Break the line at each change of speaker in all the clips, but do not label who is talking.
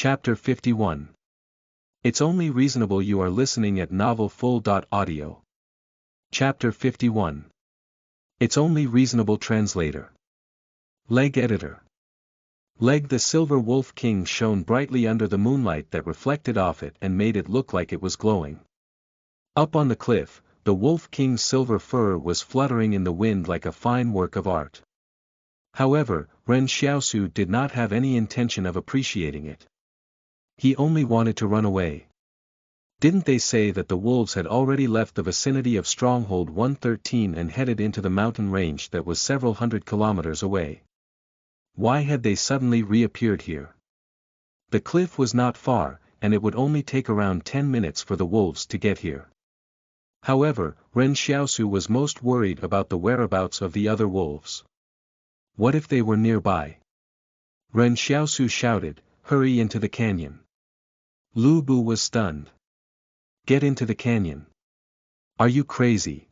Chapter 51. It's only reasonable you are listening at novelfull.audio. Chapter 51. It's only reasonable translator. Leg editor. Leg the silver wolf king shone brightly under the moonlight that reflected off it and made it look like it was glowing. Up on the cliff, the wolf king's silver fur was fluttering in the wind like a fine work of art. However, Ren Xiaosu did not have any intention of appreciating it. He only wanted to run away. Didn't they say that the wolves had already left the vicinity of Stronghold 113 and headed into the mountain range that was several hundred kilometers away? Why had they suddenly reappeared here? The cliff was not far, and it would only take around 10 minutes for the wolves to get here. However, Ren Xiaosu was most worried about the whereabouts of the other wolves. What if they were nearby? Ren Xiaosu shouted, "Hurry into the canyon." Lu Bu was stunned. Get into the canyon. Are you crazy?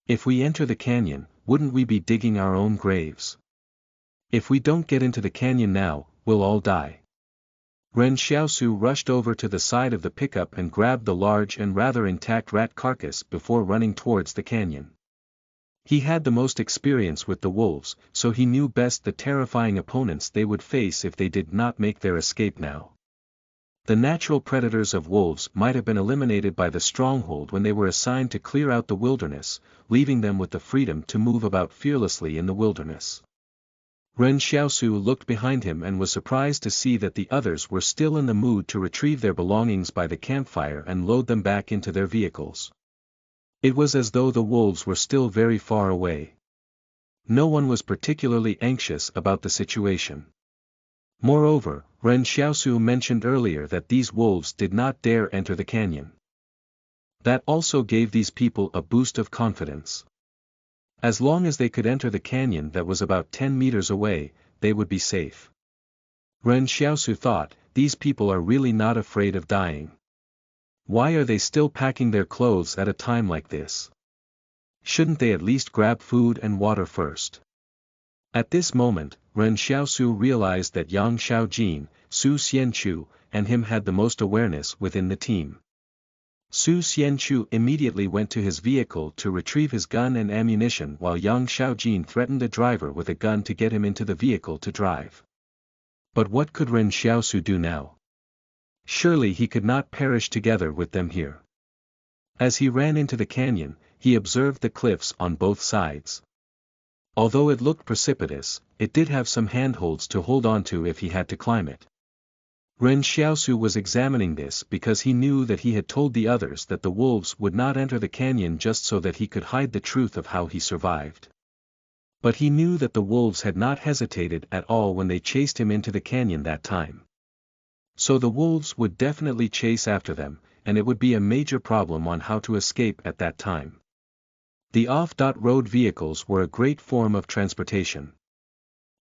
If we enter the canyon, wouldn't we be digging our own graves? If we don't get into the canyon now, we'll all die. Ren Xiaosu rushed over to the side of the pickup and grabbed the large and rather intact rat carcass before running towards the canyon. He had the most experience with the wolves, so he knew best the terrifying opponents they would face if they did not make their escape now. The natural predators of wolves might have been eliminated by the stronghold when they were assigned to clear out the wilderness, leaving them with the freedom to move about fearlessly in the wilderness. Ren Xiaosu looked behind him and was surprised to see that the others were still in the mood to retrieve their belongings by the campfire and load them back into their vehicles. It was as though the wolves were still very far away. No one was particularly anxious about the situation. Moreover, Ren Xiaosu mentioned earlier that these wolves did not dare enter the canyon. That also gave these people a boost of confidence. As long as they could enter the canyon that was about 10 meters away, they would be safe. Ren Xiaosu thought, these people are really not afraid of dying. Why are they still packing their clothes at a time like this? Shouldn't they at least grab food and water first? At this moment, Ren Xiaosu realized that Yang Xiaojin, Su Xianchu, and him had the most awareness within the team. Su Xianchu immediately went to his vehicle to retrieve his gun and ammunition while Yang Xiaojin threatened the driver with a gun to get him into the vehicle to drive. But what could Ren Xiaosu do now? Surely he could not perish together with them here. As he ran into the canyon, he observed the cliffs on both sides. Although it looked precipitous, it did have some handholds to hold on to if he had to climb it. Ren Xiaosu was examining this because he knew that he had told the others that the wolves would not enter the canyon just so that he could hide the truth of how he survived. But he knew that the wolves had not hesitated at all when they chased him into the canyon that time. So the wolves would definitely chase after them, and it would be a major problem on how to escape at that time. The off-road vehicles were a great form of transportation.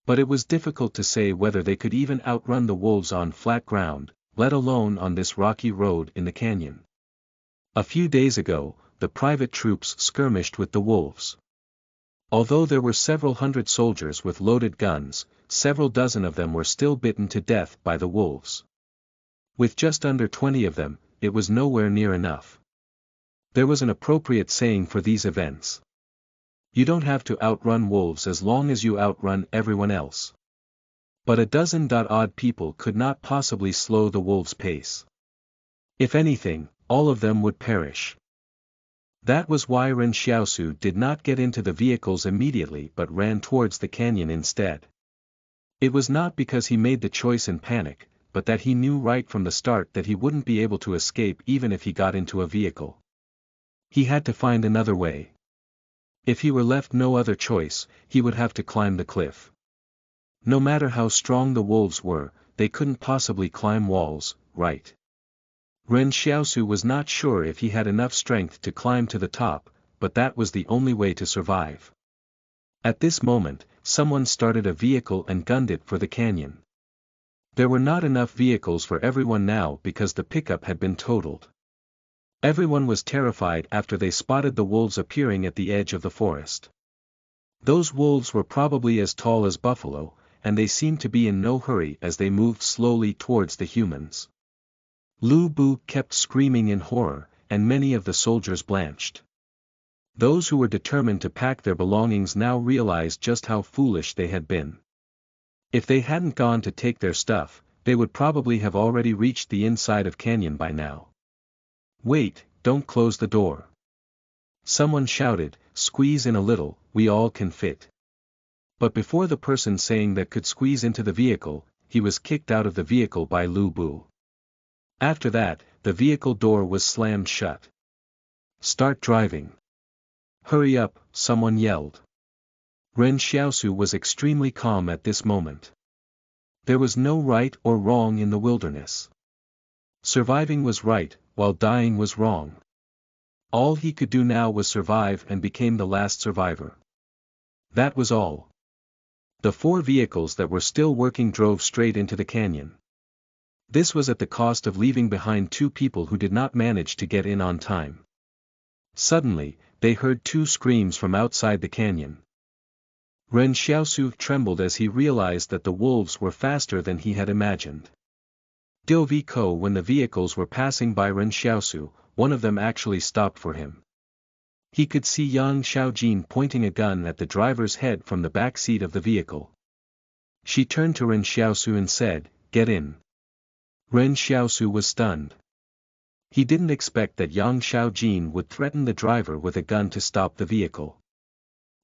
But it was difficult to say whether they could even outrun the wolves on flat ground, let alone on this rocky road in the canyon. A few days ago, the private troops skirmished with the wolves. Although there were several hundred soldiers with loaded guns, several dozen of them were still bitten to death by the wolves. With just under 20 of them, it was nowhere near enough. There was an appropriate saying for these events. You don't have to outrun wolves as long as you outrun everyone else. But a dozen-odd people could not possibly slow the wolves' pace. If anything, all of them would perish. That was why Ren Xiaosu did not get into the vehicles immediately but ran towards the canyon instead. It was not because he made the choice in panic, but that he knew right from the start that he wouldn't be able to escape even if he got into a vehicle. He had to find another way. If he were left no other choice, he would have to climb the cliff. No matter how strong the wolves were, they couldn't possibly climb walls, right? Ren Xiaosu was not sure if he had enough strength to climb to the top, but that was the only way to survive. At this moment, someone started a vehicle and gunned it for the canyon. There were not enough vehicles for everyone now because the pickup had been totaled. Everyone was terrified after they spotted the wolves appearing at the edge of the forest. Those wolves were probably as tall as buffalo, and they seemed to be in no hurry as they moved slowly towards the humans. Lu Bu kept screaming in horror, and many of the soldiers blanched. Those who were determined to pack their belongings now realized just how foolish they had been. If they hadn't gone to take their stuff, they would probably have already reached the inside of canyon by now. "Wait, don't close the door," someone shouted. "Squeeze in a little, we all can fit." But before the person saying that could squeeze into the vehicle, he was kicked out of the vehicle by Lu Bu. After that, the vehicle door was slammed shut. "Start driving. Hurry up," someone yelled. Ren Xiaosu was extremely calm at this moment. There was no right or wrong in the wilderness. Surviving was right, while dying was wrong. All he could do now was survive and became the last survivor. That was all. The 4 vehicles that were still working drove straight into the canyon. This was at the cost of leaving behind 2 people who did not manage to get in on time. Suddenly, they heard 2 screams from outside the canyon. Ren Xiaosu trembled as he realized that the wolves were faster than he had imagined. When the vehicles were passing by Ren Xiaosu, one of them actually stopped for him. He could see Yang Xiaojin pointing a gun at the driver's head from the back seat of the vehicle. She turned to Ren Xiaosu and said, "Get in." Ren Xiaosu was stunned. He didn't expect that Yang Xiaojin would threaten the driver with a gun to stop the vehicle.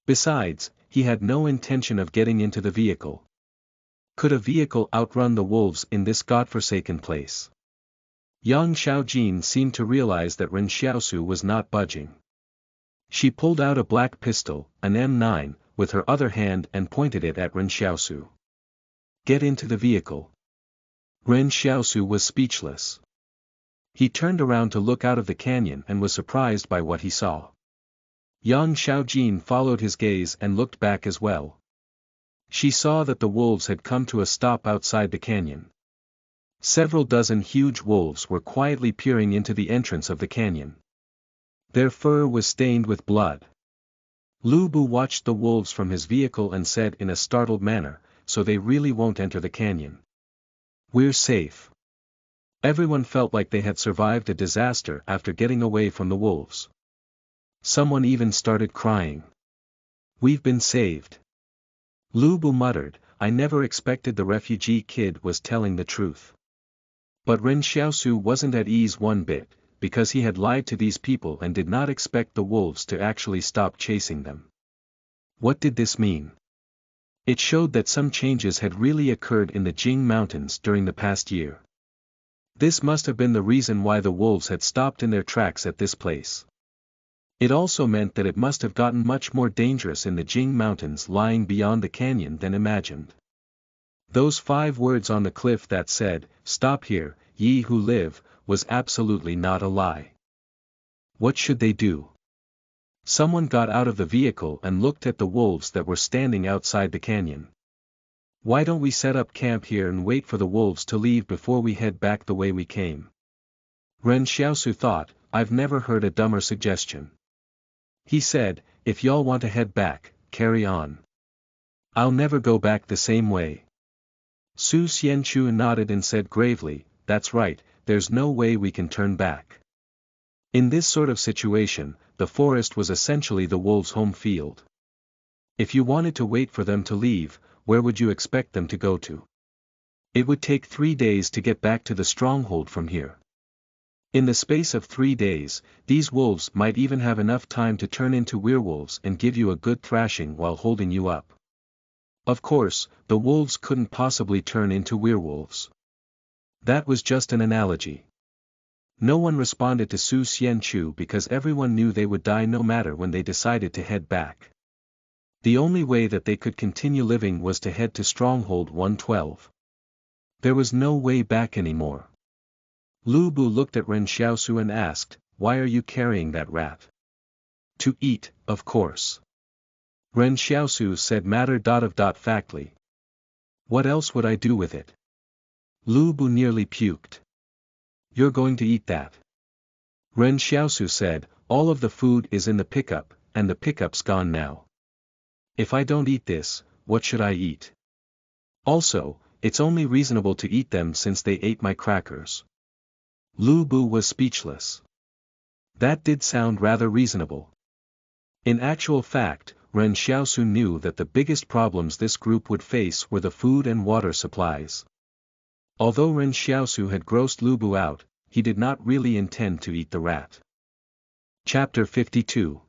Besides, he had no intention of getting into the vehicle. Could a vehicle outrun the wolves in this godforsaken place? Yang Xiaojin seemed to realize that Ren Xiaosu was not budging. She pulled out a black pistol, an M9, with her other hand and pointed it at Ren Xiaosu. "Get into the vehicle." Ren Xiaosu was speechless. He turned around to look out of the canyon and was surprised by what he saw. Yang Xiaojin followed his gaze and looked back as well. She saw that the wolves had come to a stop outside the canyon. Several dozen huge wolves were quietly peering into the entrance of the canyon. Their fur was stained with blood. Lu Bu watched the wolves from his vehicle and said in a startled manner, "So they really won't enter the canyon. We're safe." Everyone felt like they had survived a disaster after getting away from the wolves. Someone even started crying. "We've been saved." Lu Bu muttered, "I never expected the refugee kid was telling the truth." But Ren Xiaosu wasn't at ease one bit, because he had lied to these people and did not expect the wolves to actually stop chasing them. What did this mean? It showed that some changes had really occurred in the Jing Mountains during the past year. This must have been the reason why the wolves had stopped in their tracks at this place. It also meant that it must have gotten much more dangerous in the Jing Mountains lying beyond the canyon than imagined. Those 5 words on the cliff that said, "Stop here, ye who live," was absolutely not a lie. What should they do? Someone got out of the vehicle and looked at the wolves that were standing outside the canyon. "Why don't we set up camp here and wait for the wolves to leave before we head back the way we came?" Ren Xiaosu thought, "I've never heard a dumber suggestion." He said, "If y'all want to head back, carry on. I'll never go back the same way." Su Xianchu nodded and said gravely, "That's right, there's no way we can turn back." In this sort of situation, the forest was essentially the wolves' home field. If you wanted to wait for them to leave, where would you expect them to go to? It would take 3 days to get back to the stronghold from here. In the space of 3 days, these wolves might even have enough time to turn into werewolves and give you a good thrashing while holding you up. Of course, the wolves couldn't possibly turn into werewolves. That was just an analogy. No one responded to Su Xianchu because everyone knew they would die no matter when they decided to head back. The only way that they could continue living was to head to Stronghold 112. There was no way back anymore. Lu Bu looked at Ren Xiaosu and asked, "Why are you carrying that rat?" "To eat, of course." Ren Xiaosu said matter-of-factly. "What else would I do with it?" Lu Bu nearly puked. "You're going to eat that?" Ren Xiaosu said, "All of the food is in the pickup, and the pickup's gone now. If I don't eat this, what should I eat?" Also, it's only reasonable to eat them since they ate my crackers. Lu Bu was speechless. That did sound rather reasonable. In actual fact, Ren Xiaosu knew that the biggest problems this group would face were the food and water supplies. Although Ren Xiaosu had grossed Lu Bu out, he did not really intend to eat the rat. Chapter 52.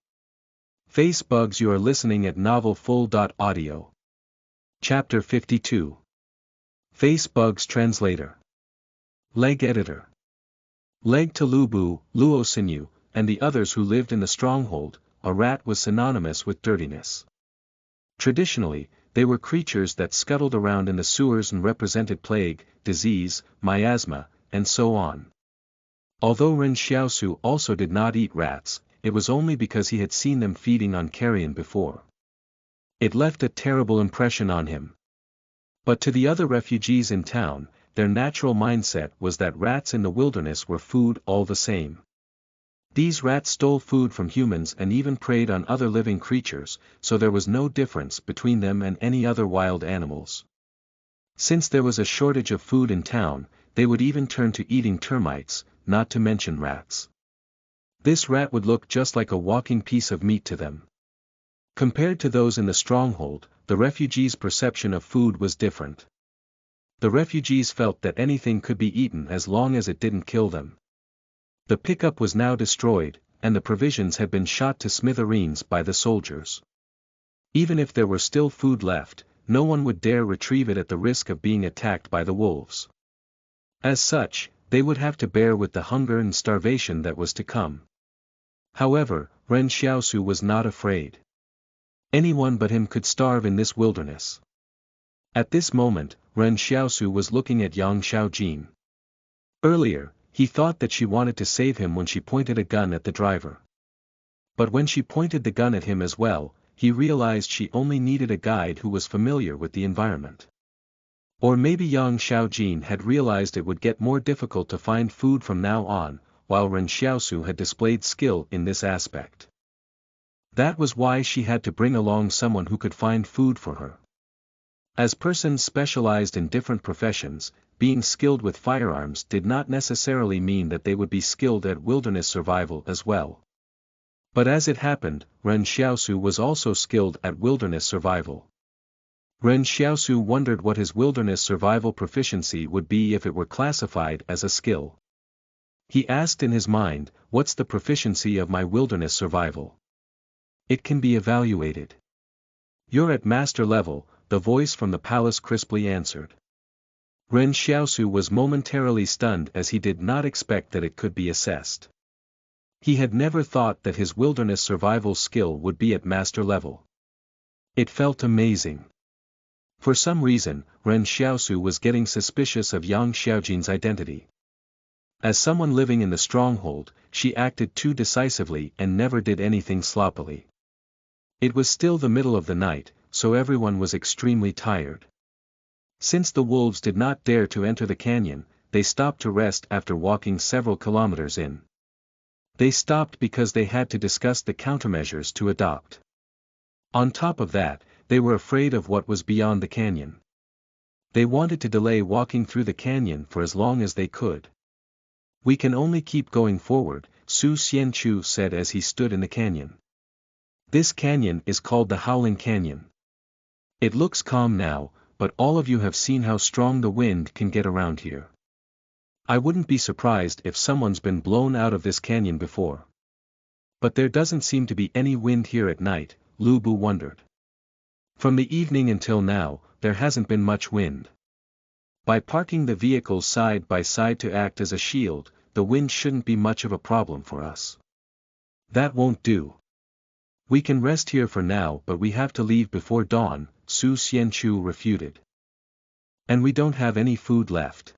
Face Bugs. You are listening at novelfull.audio. Chapter 52. Face Bugs. Translator. Leg Editor. Leg to Lu Bu, Luo Sinew, and the others who lived in the stronghold, a rat was synonymous with dirtiness. Traditionally, they were creatures that scuttled around in the sewers and represented plague, disease, miasma, and so on. Although Ren Xiaosu also did not eat rats, it was only because he had seen them feeding on carrion before. It left a terrible impression on him. But to the other refugees in town, their natural mindset was that rats in the wilderness were food all the same. These rats stole food from humans and even preyed on other living creatures, so there was no difference between them and any other wild animals. Since there was a shortage of food in town, they would even turn to eating termites, not to mention rats. This rat would look just like a walking piece of meat to them. Compared to those in the stronghold, the refugees' perception of food was different. The refugees felt that anything could be eaten as long as it didn't kill them. The pickup was now destroyed, and the provisions had been shot to smithereens by the soldiers. Even if there were still food left, no one would dare retrieve it at the risk of being attacked by the wolves. As such, they would have to bear with the hunger and starvation that was to come. However, Ren Xiaosu was not afraid. Anyone but him could starve in this wilderness. At this moment, Ren Xiaosu was looking at Yang Xiaojin. Earlier, he thought that she wanted to save him when she pointed a gun at the driver. But when she pointed the gun at him as well, he realized she only needed a guide who was familiar with the environment. Or maybe Yang Xiaojin had realized it would get more difficult to find food from now on, while Ren Xiaosu had displayed skill in this aspect. That was why she had to bring along someone who could find food for her. As persons specialized in different professions, being skilled with firearms did not necessarily mean that they would be skilled at wilderness survival as well. But as it happened, Ren Xiaosu was also skilled at wilderness survival. Ren Xiaosu wondered what his wilderness survival proficiency would be if it were classified as a skill. He asked in his mind, "What's the proficiency of my wilderness survival?" "It can be evaluated. You're at master level," the voice from the palace crisply answered. Ren Xiaosu was momentarily stunned as he did not expect that it could be assessed. He had never thought that his wilderness survival skill would be at master level. It felt amazing. For some reason, Ren Xiaosu was getting suspicious of Yang Xiaojin's identity. As someone living in the stronghold, she acted too decisively and never did anything sloppily. It was still the middle of the night, so everyone was extremely tired. Since the wolves did not dare to enter the canyon, they stopped to rest after walking several kilometers in. They stopped because they had to discuss the countermeasures to adopt. On top of that, they were afraid of what was beyond the canyon. They wanted to delay walking through the canyon for as long as they could. "We can only keep going forward," Su Xianchu said as he stood in the canyon. "This canyon is called the Howling Canyon. It looks calm now, but all of you have seen how strong the wind can get around here. I wouldn't be surprised if someone's been blown out of this canyon before. But there doesn't seem to be any wind here at night," Lu Bu wondered. "From the evening until now, there hasn't been much wind. By parking the vehicles side by side to act as a shield, the wind shouldn't be much of a problem for us." "That won't do. We can rest here for now, but we have to leave before dawn," Su Xianchu refuted. "And we don't have any food left.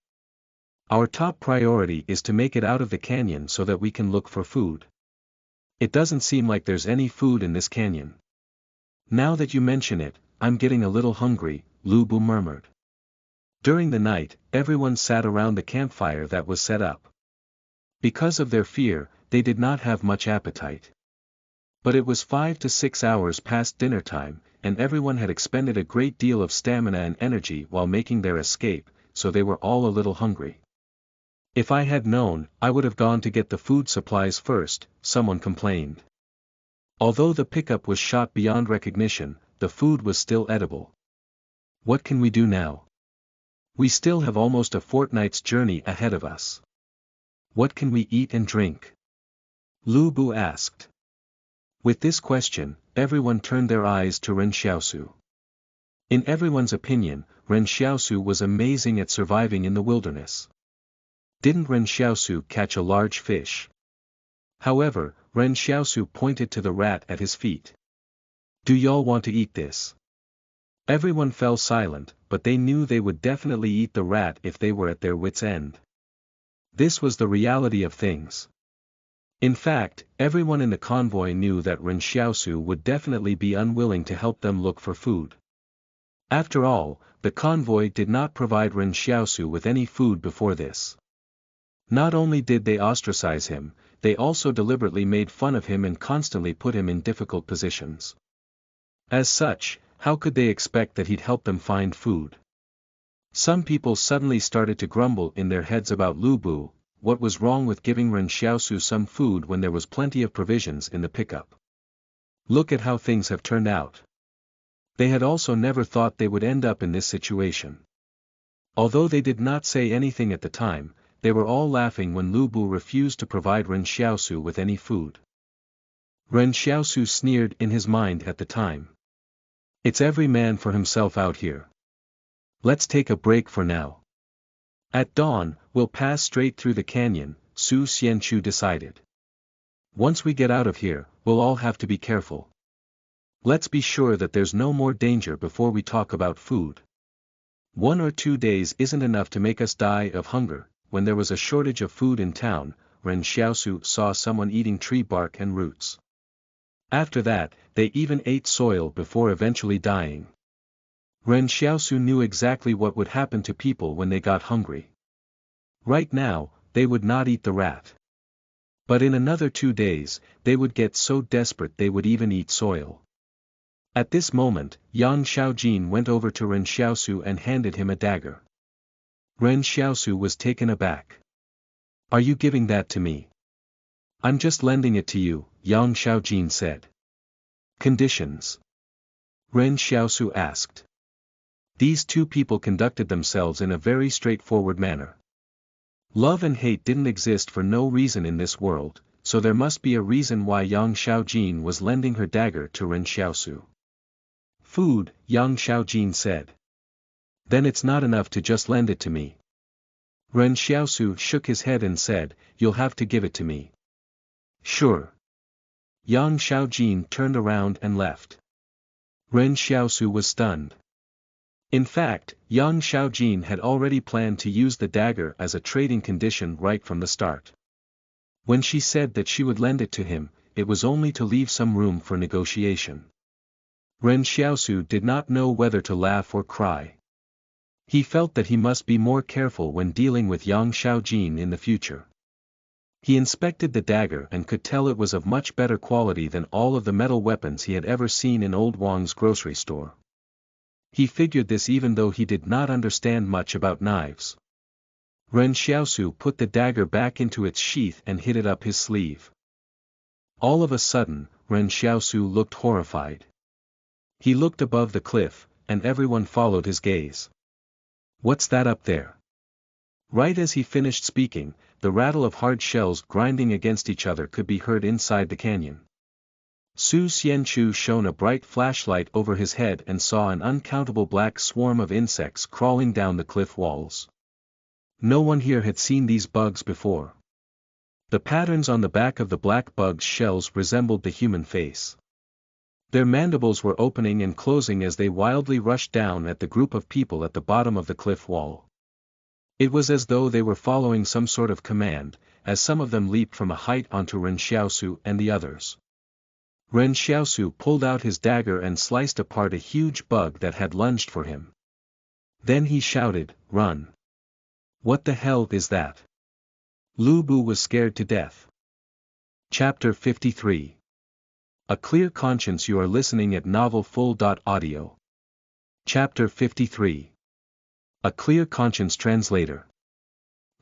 Our top priority is to make it out of the canyon so that we can look for food. It doesn't seem like there's any food in this canyon." "Now that you mention it, I'm getting a little hungry," Lu Bu murmured. During the night, everyone sat around the campfire that was set up. Because of their fear, they did not have much appetite. But it was 5 to 6 hours past dinner time, and everyone had expended a great deal of stamina and energy while making their escape, so they were all a little hungry. "If I had known, I would have gone to get the food supplies first," someone complained. Although the pickup was shot beyond recognition, the food was still edible. "What can we do now? We still have almost a fortnight's journey ahead of us. What can we eat and drink?" Lu Bu asked. With this question, everyone turned their eyes to Ren Xiaosu. In everyone's opinion, Ren Xiaosu was amazing at surviving in the wilderness. Didn't Ren Xiaosu catch a large fish? However, Ren Xiaosu pointed to the rat at his feet. "Do y'all want to eat this?" Everyone fell silent, but they knew they would definitely eat the rat if they were at their wits' end. This was the reality of things. In fact, everyone in the convoy knew that Ren Xiaosu would definitely be unwilling to help them look for food. After all, the convoy did not provide Ren Xiaosu with any food before this. Not only did they ostracize him, they also deliberately made fun of him and constantly put him in difficult positions. As such, how could they expect that he'd help them find food? Some people suddenly started to grumble in their heads about Lu Bu. What was wrong with giving Ren Xiaosu some food when there was plenty of provisions in the pickup? Look at how things have turned out. They had also never thought they would end up in this situation. Although they did not say anything at the time, they were all laughing when Lu Bu refused to provide Ren Xiaosu with any food. Ren Xiaosu sneered in his mind at the time. "It's every man for himself out here. Let's take a break for now. At dawn, we'll pass straight through the canyon," Su Xianchu decided. "Once we get out of here, we'll all have to be careful. Let's be sure that there's no more danger before we talk about food. 1 or 2 days isn't enough to make us die of hunger." When there was a shortage of food in town, Ren Xiaosu saw someone eating tree bark and roots. After that, they even ate soil before eventually dying. Ren Xiaosu knew exactly what would happen to people when they got hungry. Right now, they would not eat the rat. But in another 2 days, they would get so desperate they would even eat soil. At this moment, Yang Xiaojin went over to Ren Xiaosu and handed him a dagger. Ren Xiaosu was taken aback. "Are you giving that to me?" "I'm just lending it to you," Yang Xiaojin said. "Conditions?" Ren Xiaosu asked. These two people conducted themselves in a very straightforward manner. Love and hate didn't exist for no reason in this world, so there must be a reason why Yang Xiaojin was lending her dagger to Ren Xiaosu. "Food," Yang Xiaojin said. "Then it's not enough to just lend it to me." Ren Xiaosu shook his head and said, "You'll have to give it to me." "Sure." Yang Xiaojin turned around and left. Ren Xiaosu was stunned. In fact, Yang Xiaojin had already planned to use the dagger as a trading condition right from the start. When she said that she would lend it to him, it was only to leave some room for negotiation. Ren Xiaosu did not know whether to laugh or cry. He felt that he must be more careful when dealing with Yang Xiaojin in the future. He inspected the dagger and could tell it was of much better quality than all of the metal weapons he had ever seen in Old Wang's grocery store. He figured this even though he did not understand much about knives. Ren Xiaosu put the dagger back into its sheath and hid it up his sleeve. All of a sudden, Ren Xiaosu looked horrified. He looked above the cliff, and everyone followed his gaze. "What's that up there?" Right as he finished speaking, the rattle of hard shells grinding against each other could be heard inside the canyon. Su Xianchu shone a bright flashlight over his head and saw an uncountable black swarm of insects crawling down the cliff walls. No one here had seen these bugs before. The patterns on the back of the black bugs' shells resembled the human face. Their mandibles were opening and closing as they wildly rushed down at the group of people at the bottom of the cliff wall. It was as though they were following some sort of command, as some of them leaped from a height onto Ren Xiaosu and the others. Ren Xiaosu pulled out his dagger and sliced apart a huge bug that had lunged for him. Then he shouted, "Run! What the hell is that?" Lu Bu was scared to death. Chapter 53. A clear conscience. You are listening at novelfull.audio. Chapter 53. A Clear Conscience. Translator.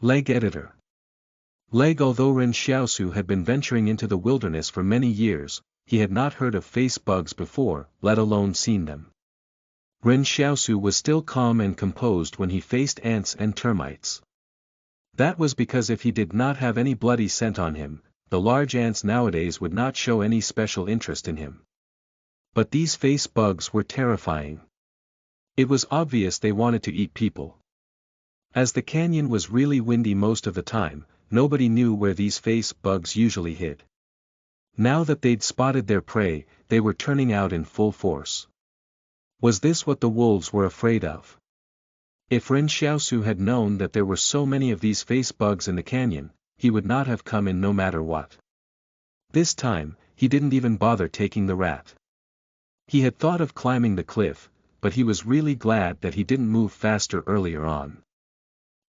Leg Editor. Leg. Although Ren Xiaosu had been venturing into the wilderness for many years, he had not heard of face bugs before, let alone seen them. Ren Xiaosu was still calm and composed when he faced ants and termites. That was because if he did not have any bloody scent on him, the large ants nowadays would not show any special interest in him. But these face bugs were terrifying. It was obvious they wanted to eat people. As the canyon was really windy most of the time, nobody knew where these face bugs usually hid. Now that they'd spotted their prey, they were turning out in full force. Was this what the wolves were afraid of? If Ren Xiaosu had known that there were so many of these face bugs in the canyon, he would not have come in no matter what. This time, he didn't even bother taking the rat. He had thought of climbing the cliff, but he was really glad that he didn't move faster earlier on.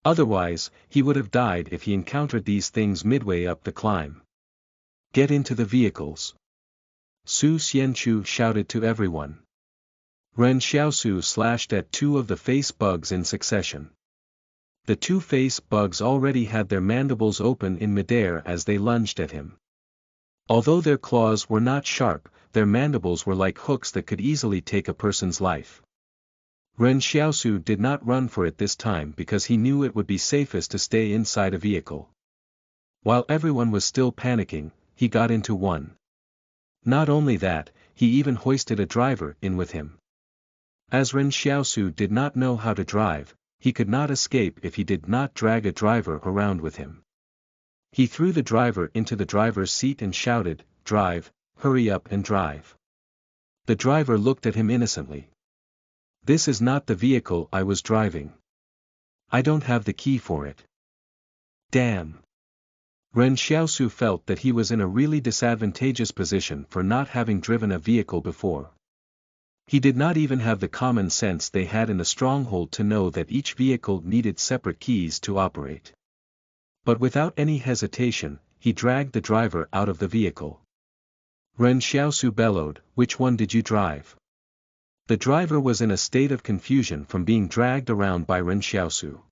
Otherwise, he would have died if he encountered these things midway up the climb. Get into the vehicles. Su Xianchu shouted to everyone. Ren Xiaosu slashed at two of the face bugs in succession. The two face bugs already had their mandibles open in midair as they lunged at him. Although their claws were not sharp, their mandibles were like hooks that could easily take a person's life. Ren Xiaosu did not run for it this time because he knew it would be safest to stay inside a vehicle. While everyone was still panicking, he got into one. Not only that, he even hoisted a driver in with him. As Ren Xiaosu did not know how to drive, he could not escape if he did not drag a driver around with him. He threw the driver into the driver's seat and shouted, "Drive, hurry up and drive." The driver looked at him innocently. "This is not the vehicle I was driving. I don't have the key for it." Damn. Ren Xiaosu felt that he was in a really disadvantageous position for not having driven a vehicle before. He did not even have the common sense they had in the stronghold to know that each vehicle needed separate keys to operate. But without any hesitation, he dragged the driver out of the vehicle. Ren Xiaosu bellowed, "Which one did you drive?" The driver was in a state of confusion from being dragged around by Ren Xiaosu.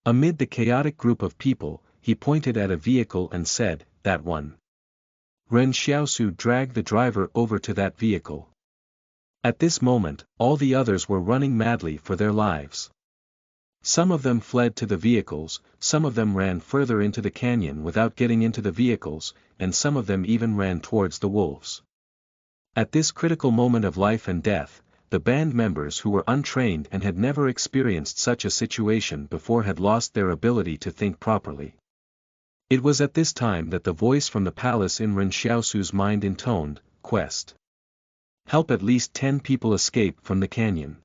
Amid the chaotic group of people, he pointed at a vehicle and said, "That one." Ren Xiaosu dragged the driver over to that vehicle. At this moment, all the others were running madly for their lives. Some of them fled to the vehicles, some of them ran further into the canyon without getting into the vehicles, and some of them even ran towards the wolves. At this critical moment of life and death, the band members who were untrained and had never experienced such a situation before had lost their ability to think properly. It was at this time that the voice from the palace in Ren Xiaosu's mind intoned, "Quest. Help at least 10 people escape from the canyon.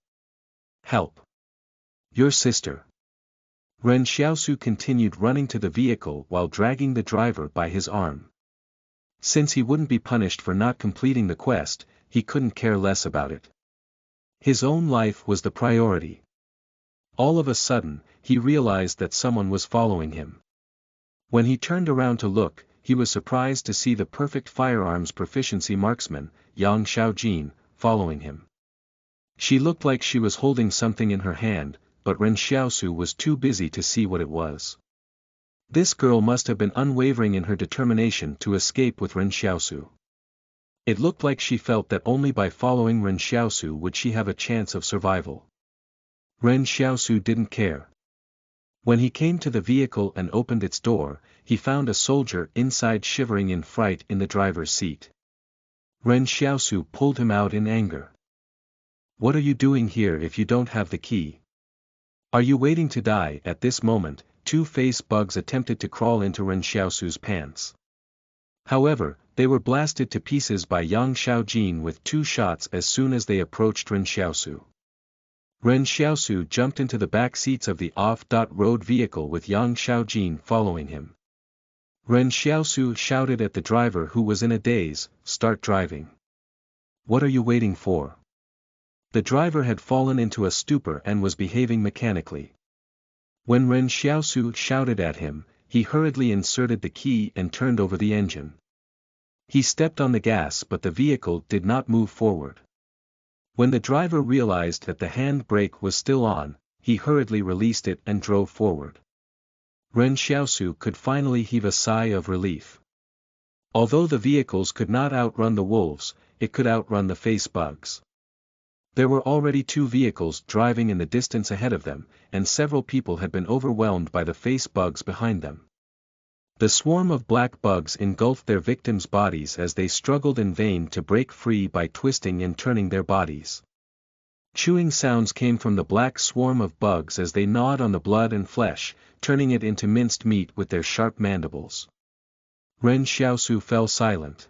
Help. Your sister." Ren Xiaosu continued running to the vehicle while dragging the driver by his arm. Since he wouldn't be punished for not completing the quest, he couldn't care less about it. His own life was the priority. All of a sudden, he realized that someone was following him. When he turned around to look, he was surprised to see the perfect firearms proficiency marksman, Yang Xiaojin, following him. She looked like she was holding something in her hand, but Ren Xiaosu was too busy to see what it was. This girl must have been unwavering in her determination to escape with Ren Xiaosu. It looked like she felt that only by following Ren Xiaosu would she have a chance of survival. Ren Xiaosu didn't care. When he came to the vehicle and opened its door, he found a soldier inside shivering in fright in the driver's seat. Ren Xiaosu pulled him out in anger. "What are you doing here if you don't have the key? Are you waiting to die?" At this moment, 2 face bugs attempted to crawl into Ren Xiaosu's pants. However, they were blasted to pieces by Yang Xiaojin with 2 shots as soon as they approached Ren Xiaosu. Ren Xiaosu jumped into the back seats of the off-road vehicle with Yang Xiaojin following him. Ren Xiaosu shouted at the driver who was in a daze, "Start driving. What are you waiting for?" The driver had fallen into a stupor and was behaving mechanically. When Ren Xiaosu shouted at him, he hurriedly inserted the key and turned over the engine. He stepped on the gas but the vehicle did not move forward. When the driver realized that the handbrake was still on, he hurriedly released it and drove forward. Ren Xiaosu could finally heave a sigh of relief. Although the vehicles could not outrun the wolves, it could outrun the face bugs. There were already 2 vehicles driving in the distance ahead of them, and several people had been overwhelmed by the face bugs behind them. The swarm of black bugs engulfed their victims' bodies as they struggled in vain to break free by twisting and turning their bodies. Chewing sounds came from the black swarm of bugs as they gnawed on the blood and flesh, turning it into minced meat with their sharp mandibles. Ren Xiaosu fell silent.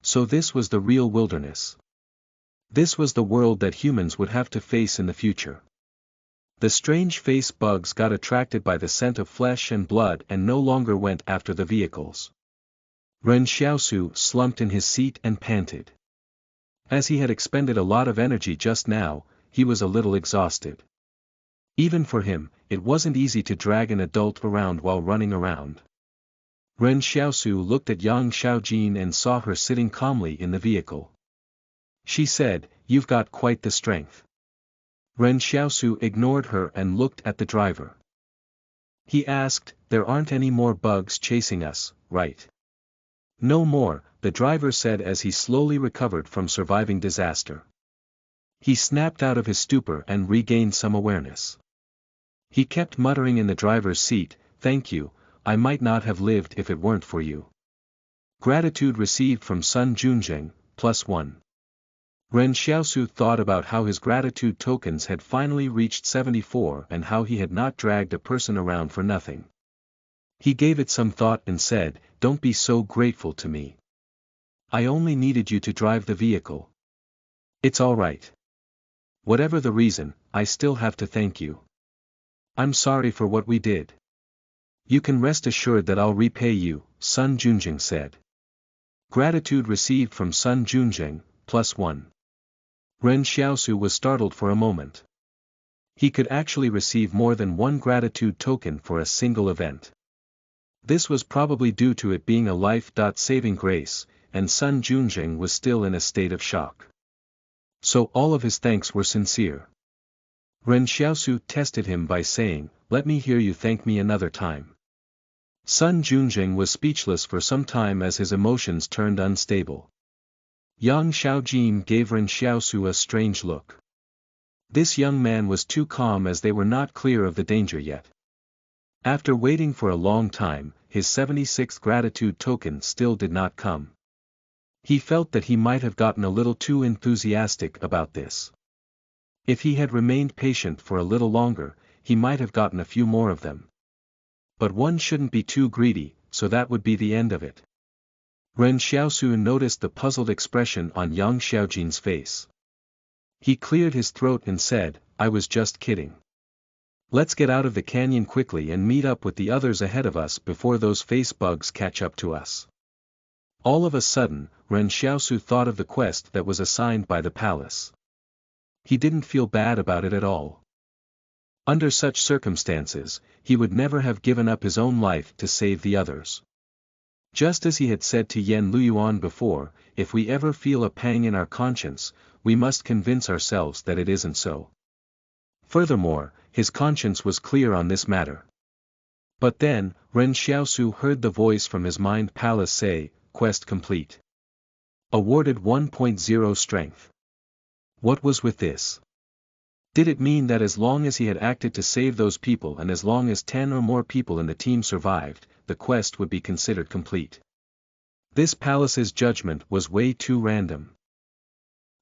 So this was the real wilderness. This was the world that humans would have to face in the future. The strange face bugs got attracted by the scent of flesh and blood and no longer went after the vehicles. Ren Xiaosu slumped in his seat and panted. As he had expended a lot of energy just now, he was a little exhausted. Even for him, it wasn't easy to drag an adult around while running around. Ren Xiaosu looked at Yang Xiaojin and saw her sitting calmly in the vehicle. She said, "You've got quite the strength." Ren Xiaosu ignored her and looked at the driver. He asked, "There aren't any more bugs chasing us, right?" "No more," the driver said as he slowly recovered from surviving disaster. He snapped out of his stupor and regained some awareness. He kept muttering in the driver's seat, "Thank you, I might not have lived if it weren't for you." Gratitude received from Sun Junjing, +1. Ren Xiaosu thought about how his gratitude tokens had finally reached 74 and how he had not dragged a person around for nothing. He gave it some thought and said, "Don't be so grateful to me. I only needed you to drive the vehicle. It's all right. Whatever the reason, I still have to thank you. I'm sorry for what we did. You can rest assured that I'll repay you," Sun Junjing said. Gratitude received from Sun Junjing, +1. Ren Xiaosu was startled for a moment. He could actually receive more than 1 gratitude token for a single event. This was probably due to it being a life-saving grace, and Sun Junjing was still in a state of shock. So all of his thanks were sincere. Ren Xiaosu tested him by saying, "Let me hear you thank me another time." Sun Junjing was speechless for some time as his emotions turned unstable. Yang Xiaojin gave Ren Xiaosu a strange look. This young man was too calm as they were not clear of the danger yet. After waiting for a long time, his 76th gratitude token still did not come. He felt that he might have gotten a little too enthusiastic about this. If he had remained patient for a little longer, he might have gotten a few more of them. But one shouldn't be too greedy, so that would be the end of it. Ren Xiaosu noticed the puzzled expression on Yang Xiaojin's face. He cleared his throat and said, "I was just kidding. Let's get out of the canyon quickly and meet up with the others ahead of us before those face bugs catch up to us." All of a sudden, Ren Xiaosu thought of the quest that was assigned by the palace. He didn't feel bad about it at all. Under such circumstances, he would never have given up his own life to save the others. Just as he had said to Yen Luyuan before, if we ever feel a pang in our conscience, we must convince ourselves that it isn't so. Furthermore, his conscience was clear on this matter. But then, Ren Xiaosu heard the voice from his mind palace say, "Quest complete. Awarded 1.0 strength." What was with this? Did it mean that as long as he had acted to save those people and as long as 10 or more people in the team survived, the quest would be considered complete? This palace's judgment was way too random.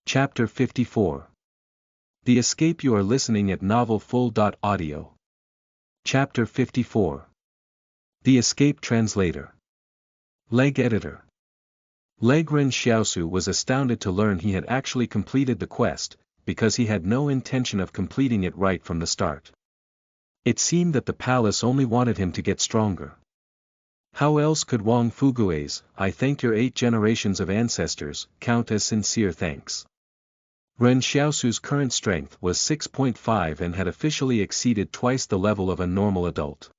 Chapter 54. The Escape. You are listening at novelfull.audio. Chapter 54. The Escape. Translator. Leg Editor. Ren Xiaosu was astounded to learn he had actually completed the quest, because he had no intention of completing it right from the start. It seemed that the palace only wanted him to get stronger. How else could Wang Fugui's "I thank your 8 generations of ancestors" count as sincere thanks? Ren Xiaosu's current strength was 6.5 and had officially exceeded twice the level of a normal adult.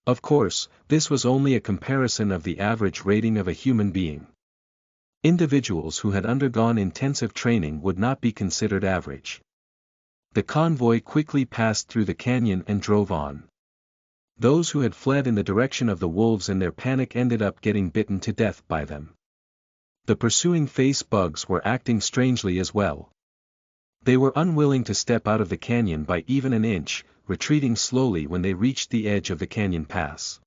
Of course, this was only a comparison of the average rating of a human being. Individuals who had undergone intensive training would not be considered average. The convoy quickly passed through the canyon and drove on. Those who had fled in the direction of the wolves in their panic ended up getting bitten to death by them. The pursuing face bugs were acting strangely as well. They were unwilling to step out of the canyon by even an inch, retreating slowly when they reached the edge of the canyon pass.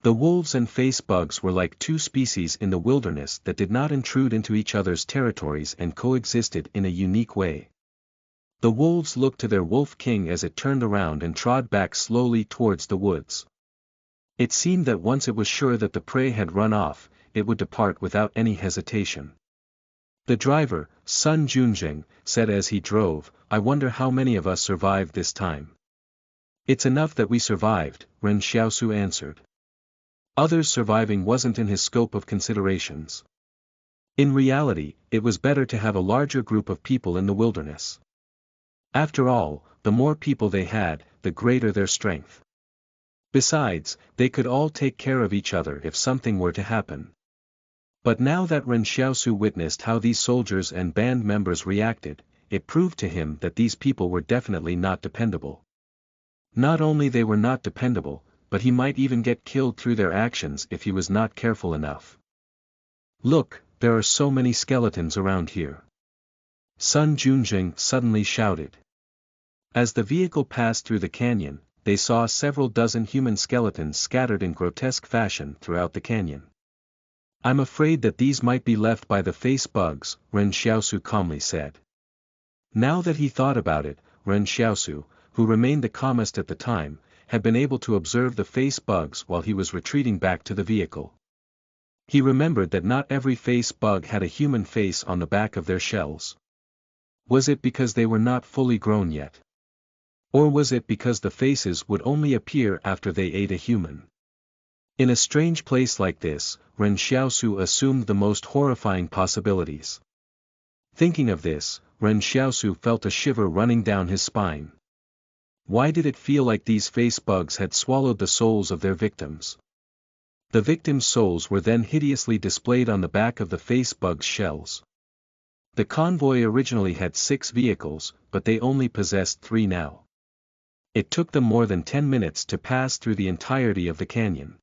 The wolves and face bugs were like two species in the wilderness that did not intrude into each other's territories and coexisted in a unique way. The wolves looked to their wolf king as it turned around and trod back slowly towards the woods. It seemed that once it was sure that the prey had run off, it would depart without any hesitation. The driver, Sun Junjing, said as he drove, "I wonder how many of us survived this time." "It's enough that we survived," Ren Xiaosu answered. Others surviving wasn't in his scope of considerations. In reality, it was better to have a larger group of people in the wilderness. After all, the more people they had, the greater their strength. Besides, they could all take care of each other if something were to happen. But now that Ren Xiaosu witnessed how these soldiers and band members reacted, it proved to him that these people were definitely not dependable. Not only they were not dependable, but he might even get killed through their actions if he was not careful enough. "Look, there are so many skeletons around here," Sun Junjing suddenly shouted. As the vehicle passed through the canyon, they saw several dozen human skeletons scattered in grotesque fashion throughout the canyon. "I'm afraid that these might be left by the face bugs," Ren Xiaosu calmly said. Now that he thought about it, Ren Xiaosu, who remained the calmest at the time, had been able to observe the face bugs while he was retreating back to the vehicle. He remembered that not every face bug had a human face on the back of their shells. Was it because they were not fully grown yet? Or was it because the faces would only appear after they ate a human? In a strange place like this, Ren Xiaosu assumed the most horrifying possibilities. Thinking of this, Ren Xiaosu felt a shiver running down his spine. Why did it feel like these face bugs had swallowed the souls of their victims? The victims' souls were then hideously displayed on the back of the face bugs' shells. The convoy originally had 6 vehicles, but they only possessed 3 now. It took them more than 10 minutes to pass through the entirety of the canyon.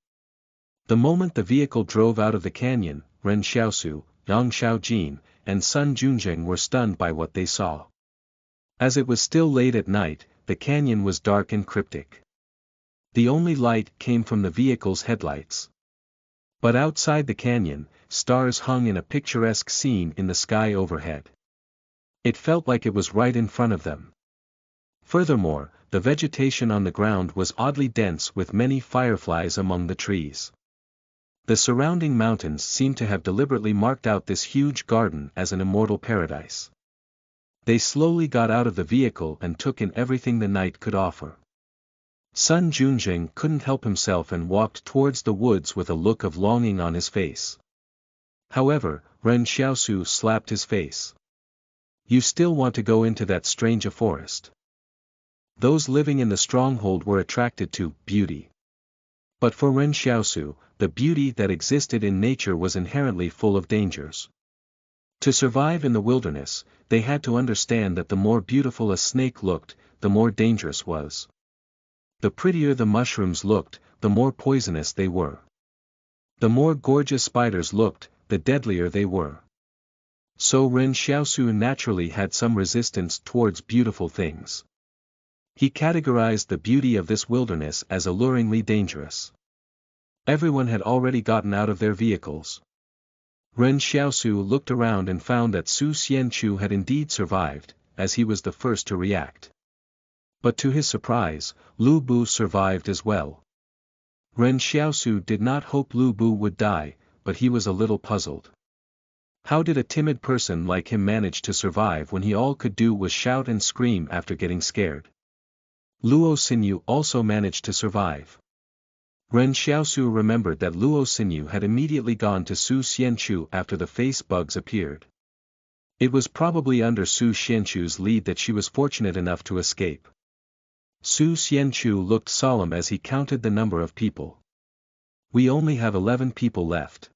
The moment the vehicle drove out of the canyon, Ren Xiaosu, Yang Xiaojin, and Sun Junjing were stunned by what they saw. As it was still late at night, the canyon was dark and cryptic. The only light came from the vehicle's headlights. But outside the canyon, stars hung in a picturesque scene in the sky overhead. It felt like it was right in front of them. Furthermore, the vegetation on the ground was oddly dense with many fireflies among the trees. The surrounding mountains seemed to have deliberately marked out this huge garden as an immortal paradise. They slowly got out of the vehicle and took in everything the night could offer. Sun Junjing couldn't help himself and walked towards the woods with a look of longing on his face. However, Ren Xiaosu slapped his face. "You still want to go into that strange forest?" Those living in the stronghold were attracted to beauty. But for Ren Xiaosu, the beauty that existed in nature was inherently full of dangers. To survive in the wilderness, they had to understand that the more beautiful a snake looked, the more dangerous was. The prettier the mushrooms looked, the more poisonous they were. The more gorgeous spiders looked, the deadlier they were. So Ren Xiaosu naturally had some resistance towards beautiful things. He categorized the beauty of this wilderness as alluringly dangerous. Everyone had already gotten out of their vehicles. Ren Xiaosu looked around and found that Su Xianchu had indeed survived, as he was the first to react. But to his surprise, Lu Bu survived as well. Ren Xiaosu did not hope Lu Bu would die, but he was a little puzzled. How did a timid person like him manage to survive when he all could do was shout and scream after getting scared? Luo Xinyu also managed to survive. Ren Xiaosu remembered that Luo Xinyu had immediately gone to Su Xianchu after the face bugs appeared. It was probably under Su Xianchu's lead that she was fortunate enough to escape. Su Xianchu looked solemn as he counted the number of people. "We only have 11 people left.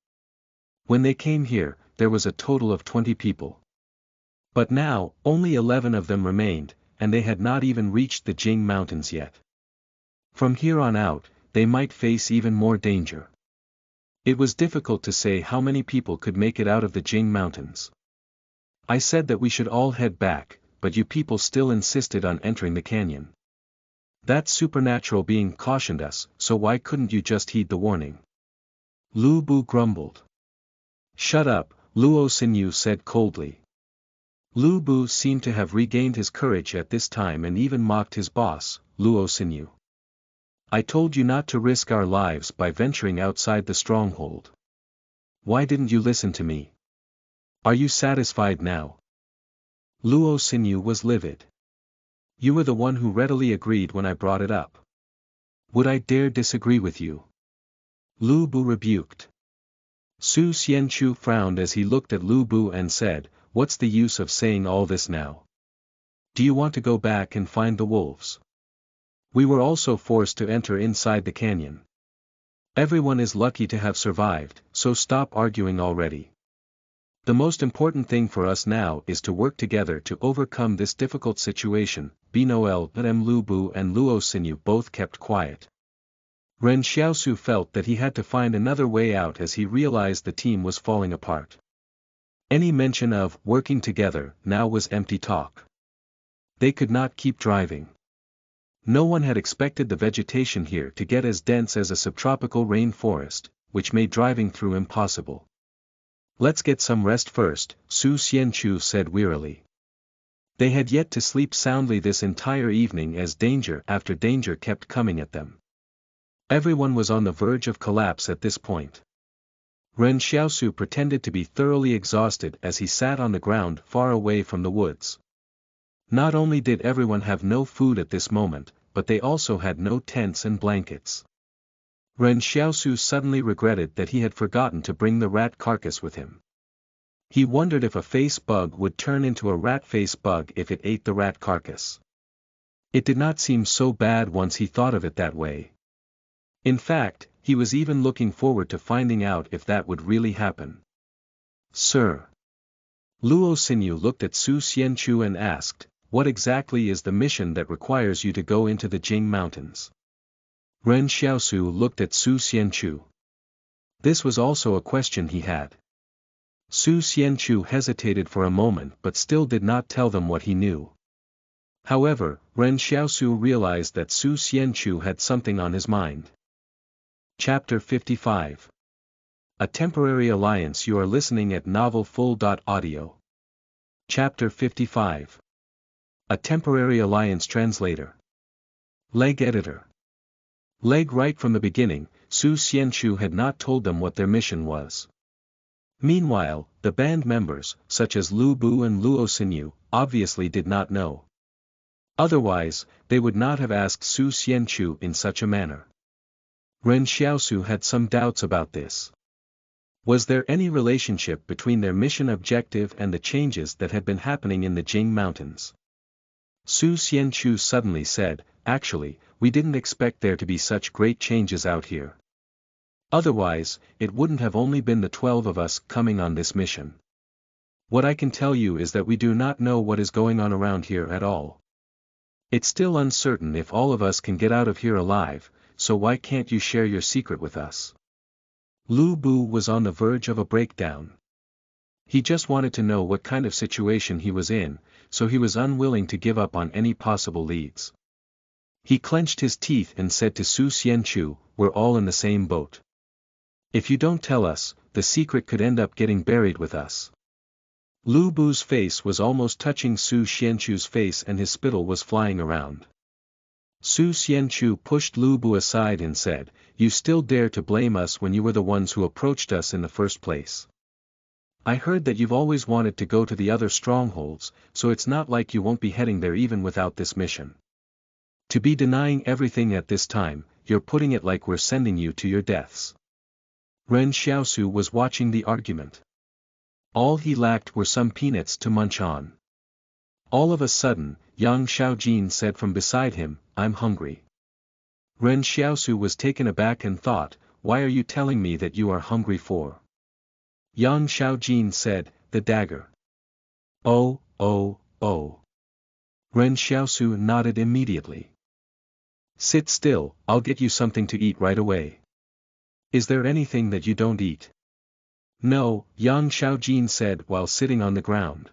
When they came here, there was a total of 20 people. But now, only 11 of them remained, and they had not even reached the Jing Mountains yet. From here on out, they might face even more danger. It was difficult to say how many people could make it out of the Jing Mountains. I said that we should all head back, but you people still insisted on entering the canyon. That supernatural being cautioned us, so why couldn't you just heed the warning? Lu Bu grumbled. Shut up, Luo Xinyu said coldly. Lu Bu seemed to have regained his courage at this time and even mocked his boss, Luo Xinyu. I told you not to risk our lives by venturing outside the stronghold. Why didn't you listen to me? Are you satisfied now? Luo Xinyu was livid. You were the one who readily agreed when I brought it up. Would I dare disagree with you? Lu Bu rebuked. Su Xianchu frowned as he looked at Lu Bu and said, what's the use of saying all this now? Do you want to go back and find the wolves? We were also forced to enter inside the canyon. Everyone is lucky to have survived, so stop arguing already. The most important thing for us now is to work together to overcome this difficult situation. Binoel, Lu Bu and Luo Xinyu both kept quiet. Ren Xiaosu felt that he had to find another way out as he realized the team was falling apart. Any mention of working together now was empty talk. They could not keep driving. No one had expected the vegetation here to get as dense as a subtropical rainforest, which made driving through impossible. Let's get some rest first, Su Xianchu said wearily. They had yet to sleep soundly this entire evening as danger after danger kept coming at them. Everyone was on the verge of collapse at this point. Ren Xiaosu pretended to be thoroughly exhausted as he sat on the ground far away from the woods. Not only did everyone have no food at this moment, but they also had no tents and blankets. Ren Xiaosu suddenly regretted that he had forgotten to bring the rat carcass with him. He wondered if a face bug would turn into a rat face bug if it ate the rat carcass. It did not seem so bad once he thought of it that way. In fact, he was even looking forward to finding out if that would really happen. Sir. Luo Xinyu looked at Su Xianchu and asked, what exactly is the mission that requires you to go into the Jing Mountains? Ren Xiaosu looked at Su Xianchu. This was also a question he had. Su Xianchu hesitated for a moment but still did not tell them what he knew. However, Ren Xiaosu realized that Su Xianchu had something on his mind. Chapter 55. A Temporary Alliance. You are listening at novelfull.audio. Chapter 55. A Temporary Alliance. Translator. Leg Editor. Leg. Right from the beginning, Su Xianchu had not told them what their mission was. Meanwhile, the band members, such as Lu Bu and Luo Xinyu, obviously did not know. Otherwise, they would not have asked Su Xianchu in such a manner. Ren Xiaosu had some doubts about this. Was there any relationship between their mission objective and the changes that had been happening in the Jing Mountains? Su Xianchu suddenly said, actually, we didn't expect there to be such great changes out here. Otherwise, it wouldn't have only been the 12 of us coming on this mission. What I can tell you is that we do not know what is going on around here at all. It's still uncertain if all of us can get out of here alive, so why can't you share your secret with us? Lu Bu was on the verge of a breakdown. He just wanted to know what kind of situation he was in, so he was unwilling to give up on any possible leads. He clenched his teeth and said to Su Xianchu, we're all in the same boat. If you don't tell us, the secret could end up getting buried with us. Lu Bu's face was almost touching Su Xianchu's face and his spittle was flying around. Su Xianchu pushed Lu Bu aside and said, you still dare to blame us when you were the ones who approached us in the first place. I heard that you've always wanted to go to the other strongholds, so it's not like you won't be heading there even without this mission. To be denying everything at this time, you're putting it like we're sending you to your deaths. Ren Xiaosu was watching the argument. All he lacked were some peanuts to munch on. All of a sudden, Yang Xiaojin said from beside him, I'm hungry. Ren Xiaosu was taken aback and thought, why are you telling me that you are hungry for? Yang Shaojin said, the dagger. Oh, oh, oh. Ren Xiaosu nodded immediately. Sit still, I'll get you something to eat right away. Is there anything that you don't eat? No, Yang Shaojin said while sitting on the ground.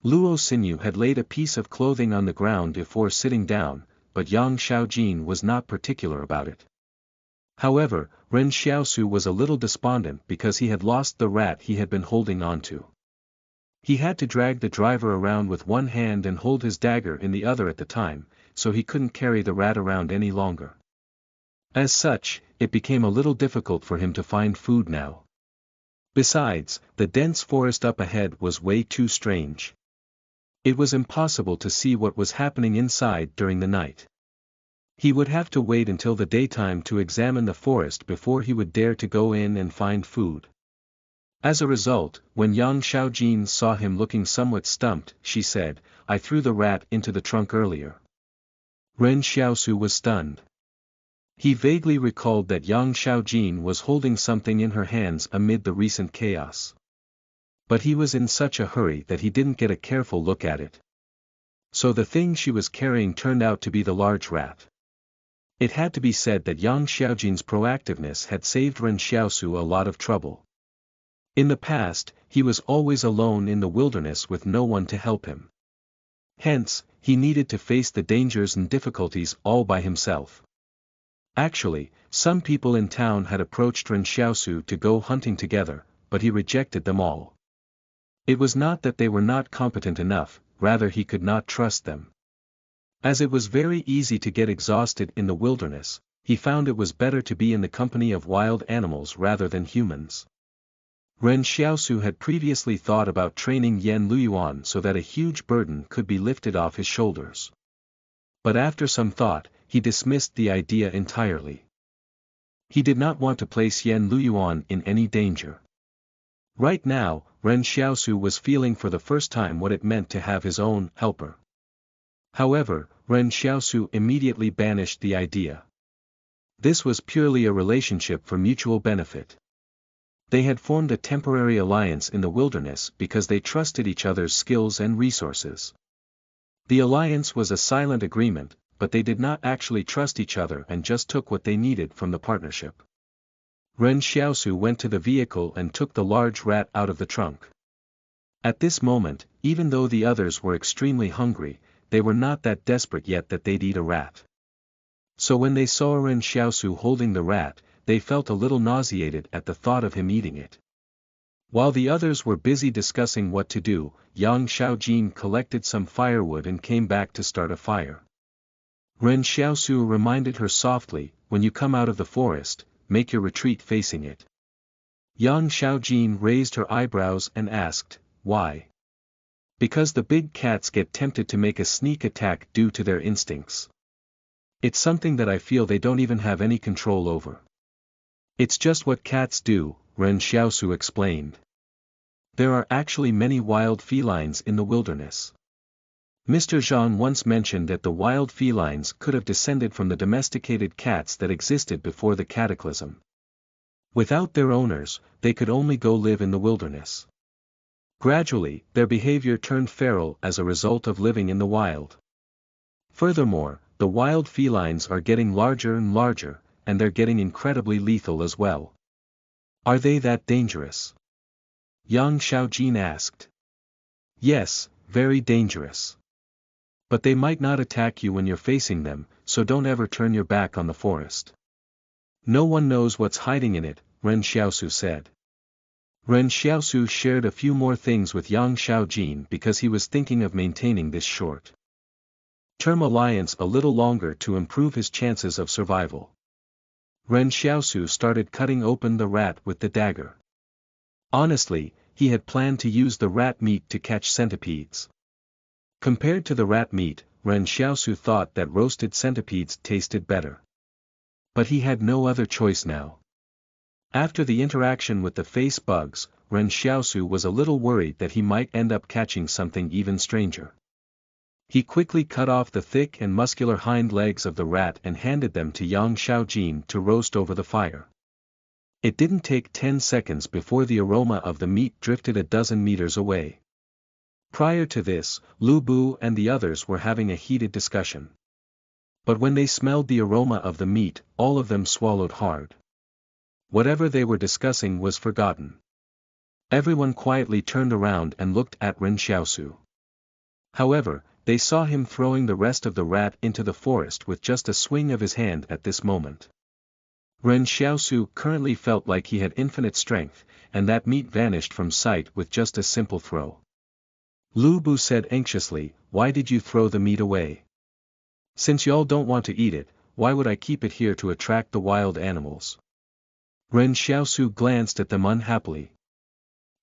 Luo Xinyu had laid a piece of clothing on the ground before sitting down, but Yang Shaojin was not particular about it. However, Ren Xiaosu was a little despondent because he had lost the rat he had been holding onto. He had to drag the driver around with one hand and hold his dagger in the other at the time, so he couldn't carry the rat around any longer. As such, it became a little difficult for him to find food now. Besides, the dense forest up ahead was way too strange. It was impossible to see what was happening inside during the night. He would have to wait until the daytime to examine the forest before he would dare to go in and find food. As a result, when Yang Shaojin saw him looking somewhat stumped, she said, I threw the rat into the trunk earlier. Ren Xiaosu was stunned. He vaguely recalled that Yang Shaojin was holding something in her hands amid the recent chaos. But he was in such a hurry that he didn't get a careful look at it. So the thing she was carrying turned out to be the large rat. It had to be said that Yang Xiaojin's proactiveness had saved Ren Xiaosu a lot of trouble. In the past, he was always alone in the wilderness with no one to help him. Hence, he needed to face the dangers and difficulties all by himself. Actually, some people in town had approached Ren Xiaosu to go hunting together, but he rejected them all. It was not that they were not competent enough, rather he could not trust them. As it was very easy to get exhausted in the wilderness, he found it was better to be in the company of wild animals rather than humans. Ren Xiaosu had previously thought about training Yan Luyuan so that a huge burden could be lifted off his shoulders. But after some thought, he dismissed the idea entirely. He did not want to place Yan Luyuan in any danger. Right now, Ren Xiaosu was feeling for the first time what it meant to have his own helper. However, Ren Xiaosu immediately banished the idea. This was purely a relationship for mutual benefit. They had formed a temporary alliance in the wilderness because they trusted each other's skills and resources. The alliance was a silent agreement, but they did not actually trust each other and just took what they needed from the partnership. Ren Xiaosu went to the vehicle and took the large rat out of the trunk. At this moment, even though the others were extremely hungry, they were not that desperate yet that they'd eat a rat. So when they saw Ren Xiaosu holding the rat, they felt a little nauseated at the thought of him eating it. While the others were busy discussing what to do, Yang Shaojin collected some firewood and came back to start a fire. Ren Xiaosu reminded her softly, when you come out of the forest, make your retreat facing it. Yang Shaojin raised her eyebrows and asked, why? Because the big cats get tempted to make a sneak attack due to their instincts. It's something that I feel they don't even have any control over. It's just what cats do, Ren Xiaosu explained. There are actually many wild felines in the wilderness. Mr. Zhang once mentioned that the wild felines could have descended from the domesticated cats that existed before the cataclysm. Without their owners, they could only go live in the wilderness. Gradually, their behavior turned feral as a result of living in the wild. Furthermore, the wild felines are getting larger and larger, and they're getting incredibly lethal as well. Are they that dangerous? Yang Shaojin asked. Yes, very dangerous. But they might not attack you when you're facing them, so don't ever turn your back on the forest. No one knows what's hiding in it, Ren Xiaosu said. Ren Xiaosu shared a few more things with Yang Shaojin because he was thinking of maintaining this short-term alliance a little longer to improve his chances of survival. Ren Xiaosu started cutting open the rat with the dagger. Honestly, he had planned to use the rat meat to catch centipedes. Compared to the rat meat, Ren Xiaosu thought that roasted centipedes tasted better. But he had no other choice now. After the interaction with the face bugs, Ren Xiaosu was a little worried that he might end up catching something even stranger. He quickly cut off the thick and muscular hind legs of the rat and handed them to Yang Shaojin to roast over the fire. It didn't take 10 seconds before the aroma of the meat drifted a dozen meters away. Prior to this, Lu Bu and the others were having a heated discussion. But when they smelled the aroma of the meat, all of them swallowed hard. Whatever they were discussing was forgotten. Everyone quietly turned around and looked at Ren Xiaosu. However, they saw him throwing the rest of the rat into the forest with just a swing of his hand at this moment. Ren Xiaosu currently felt like he had infinite strength, and that meat vanished from sight with just a simple throw. Lu Bu said anxiously, "Why did you throw the meat away? Since y'all don't want to eat it, why would I keep it here to attract the wild animals?" Ren Xiaosu glanced at them unhappily.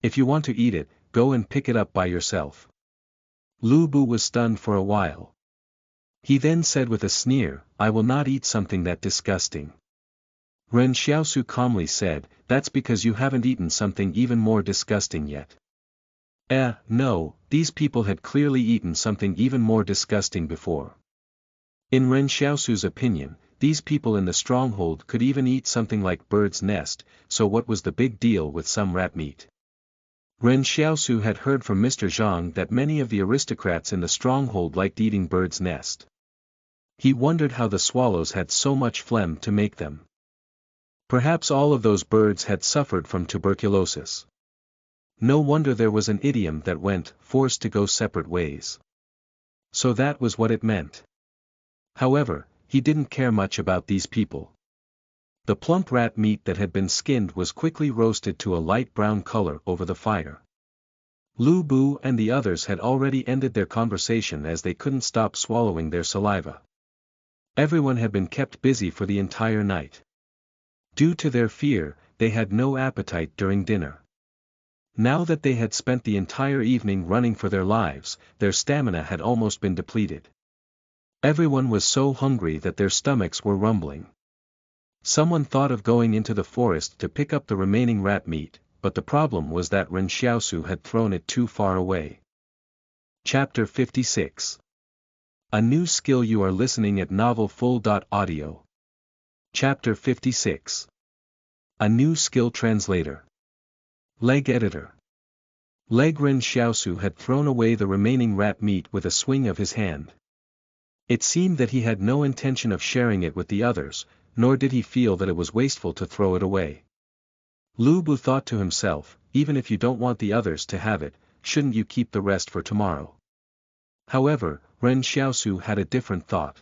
"If you want to eat it, go and pick it up by yourself." Lu Bu was stunned for a while. He then said with a sneer, "I will not eat something that disgusting." Ren Xiaosu calmly said, "That's because you haven't eaten something even more disgusting yet." No, these people had clearly eaten something even more disgusting before. In Ren Xiaosu's opinion, these people in the stronghold could even eat something like bird's nest, so what was the big deal with some rat meat? Ren Xiaosu had heard from Mr. Zhang that many of the aristocrats in the stronghold liked eating bird's nest. He wondered how the swallows had so much phlegm to make them. Perhaps all of those birds had suffered from tuberculosis. No wonder there was an idiom that went, "forced to go separate ways." So that was what it meant. However, he didn't care much about these people. The plump rat meat that had been skinned was quickly roasted to a light brown color over the fire. Lu Bu and the others had already ended their conversation as they couldn't stop swallowing their saliva. Everyone had been kept busy for the entire night. Due to their fear, they had no appetite during dinner. Now that they had spent the entire evening running for their lives, their stamina had almost been depleted. Everyone was so hungry that their stomachs were rumbling. Someone thought of going into the forest to pick up the remaining rat meat, but the problem was that Ren Xiaosu had thrown it too far away. Chapter 56. A new skill. You are listening at novelfull.audio. Chapter 56. A new skill. Translator. Leg editor. Ren Xiaosu had thrown away the remaining rat meat with a swing of his hand. It seemed that he had no intention of sharing it with the others, nor did he feel that it was wasteful to throw it away. Lu Bu thought to himself, even if you don't want the others to have it, shouldn't you keep the rest for tomorrow? However, Ren Xiaosu had a different thought.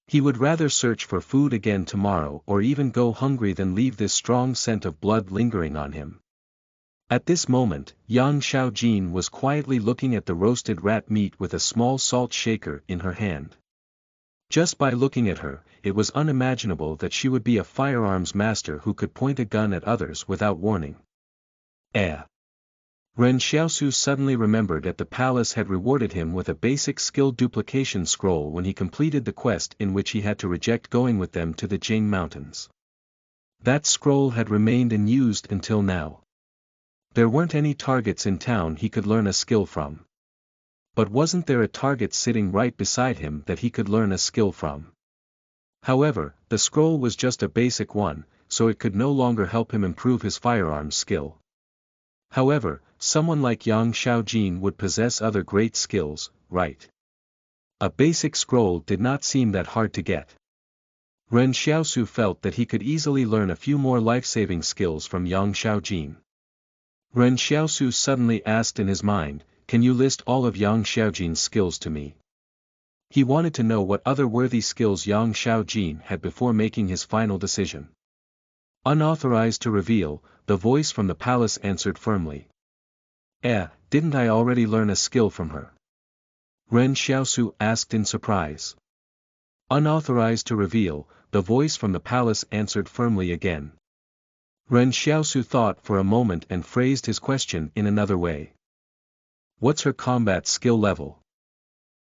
He would rather search for food again tomorrow or even go hungry than leave this strong scent of blood lingering on him. At this moment, Yang Xiaojin was quietly looking at the roasted rat meat with a small salt shaker in her hand. Just by looking at her, it was unimaginable that she would be a firearms master who could point a gun at others without warning. Ren Xiaosu suddenly remembered that the palace had rewarded him with a basic skill duplication scroll when he completed the quest in which he had to reject going with them to the Jing Mountains. That scroll had remained unused until now. There weren't any targets in town he could learn a skill from. But wasn't there a target sitting right beside him that he could learn a skill from? However, the scroll was just a basic one, so it could no longer help him improve his firearms skill. However, someone like Yang Xiaojin would possess other great skills, right? A basic scroll did not seem that hard to get. Ren Xiaosu felt that he could easily learn a few more life-saving skills from Yang Xiaojin. Ren Xiaosu suddenly asked in his mind, "Can you list all of Yang Xiaojin's skills to me?" He wanted to know what other worthy skills Yang Xiaojin had before making his final decision. Unauthorized to reveal, the voice from the palace answered firmly. Didn't I already learn a skill from her?" Ren Xiaosu asked in surprise. Unauthorized to reveal, the voice from the palace answered firmly again. Ren Xiaosu thought for a moment and phrased his question in another way. "What's her combat skill level?"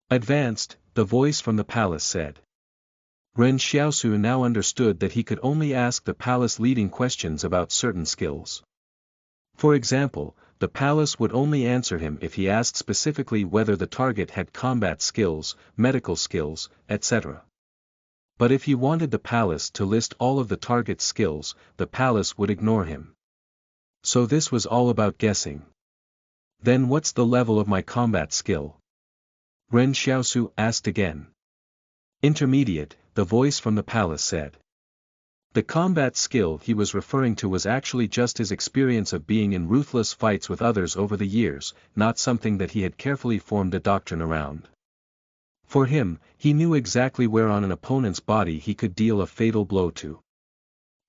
"Advanced," the voice from the palace said. Ren Xiaosu now understood that he could only ask the palace leading questions about certain skills. For example, the palace would only answer him if he asked specifically whether the target had combat skills, medical skills, etc. But if he wanted the palace to list all of the target's skills, the palace would ignore him. So this was all about guessing. Then what's the level of my combat skill? Ren Xiaosu asked again. Intermediate, the voice from the palace said. The combat skill he was referring to was actually just his experience of being in ruthless fights with others over the years, not something that he had carefully formed a doctrine around. For him, he knew exactly where on an opponent's body he could deal a fatal blow to.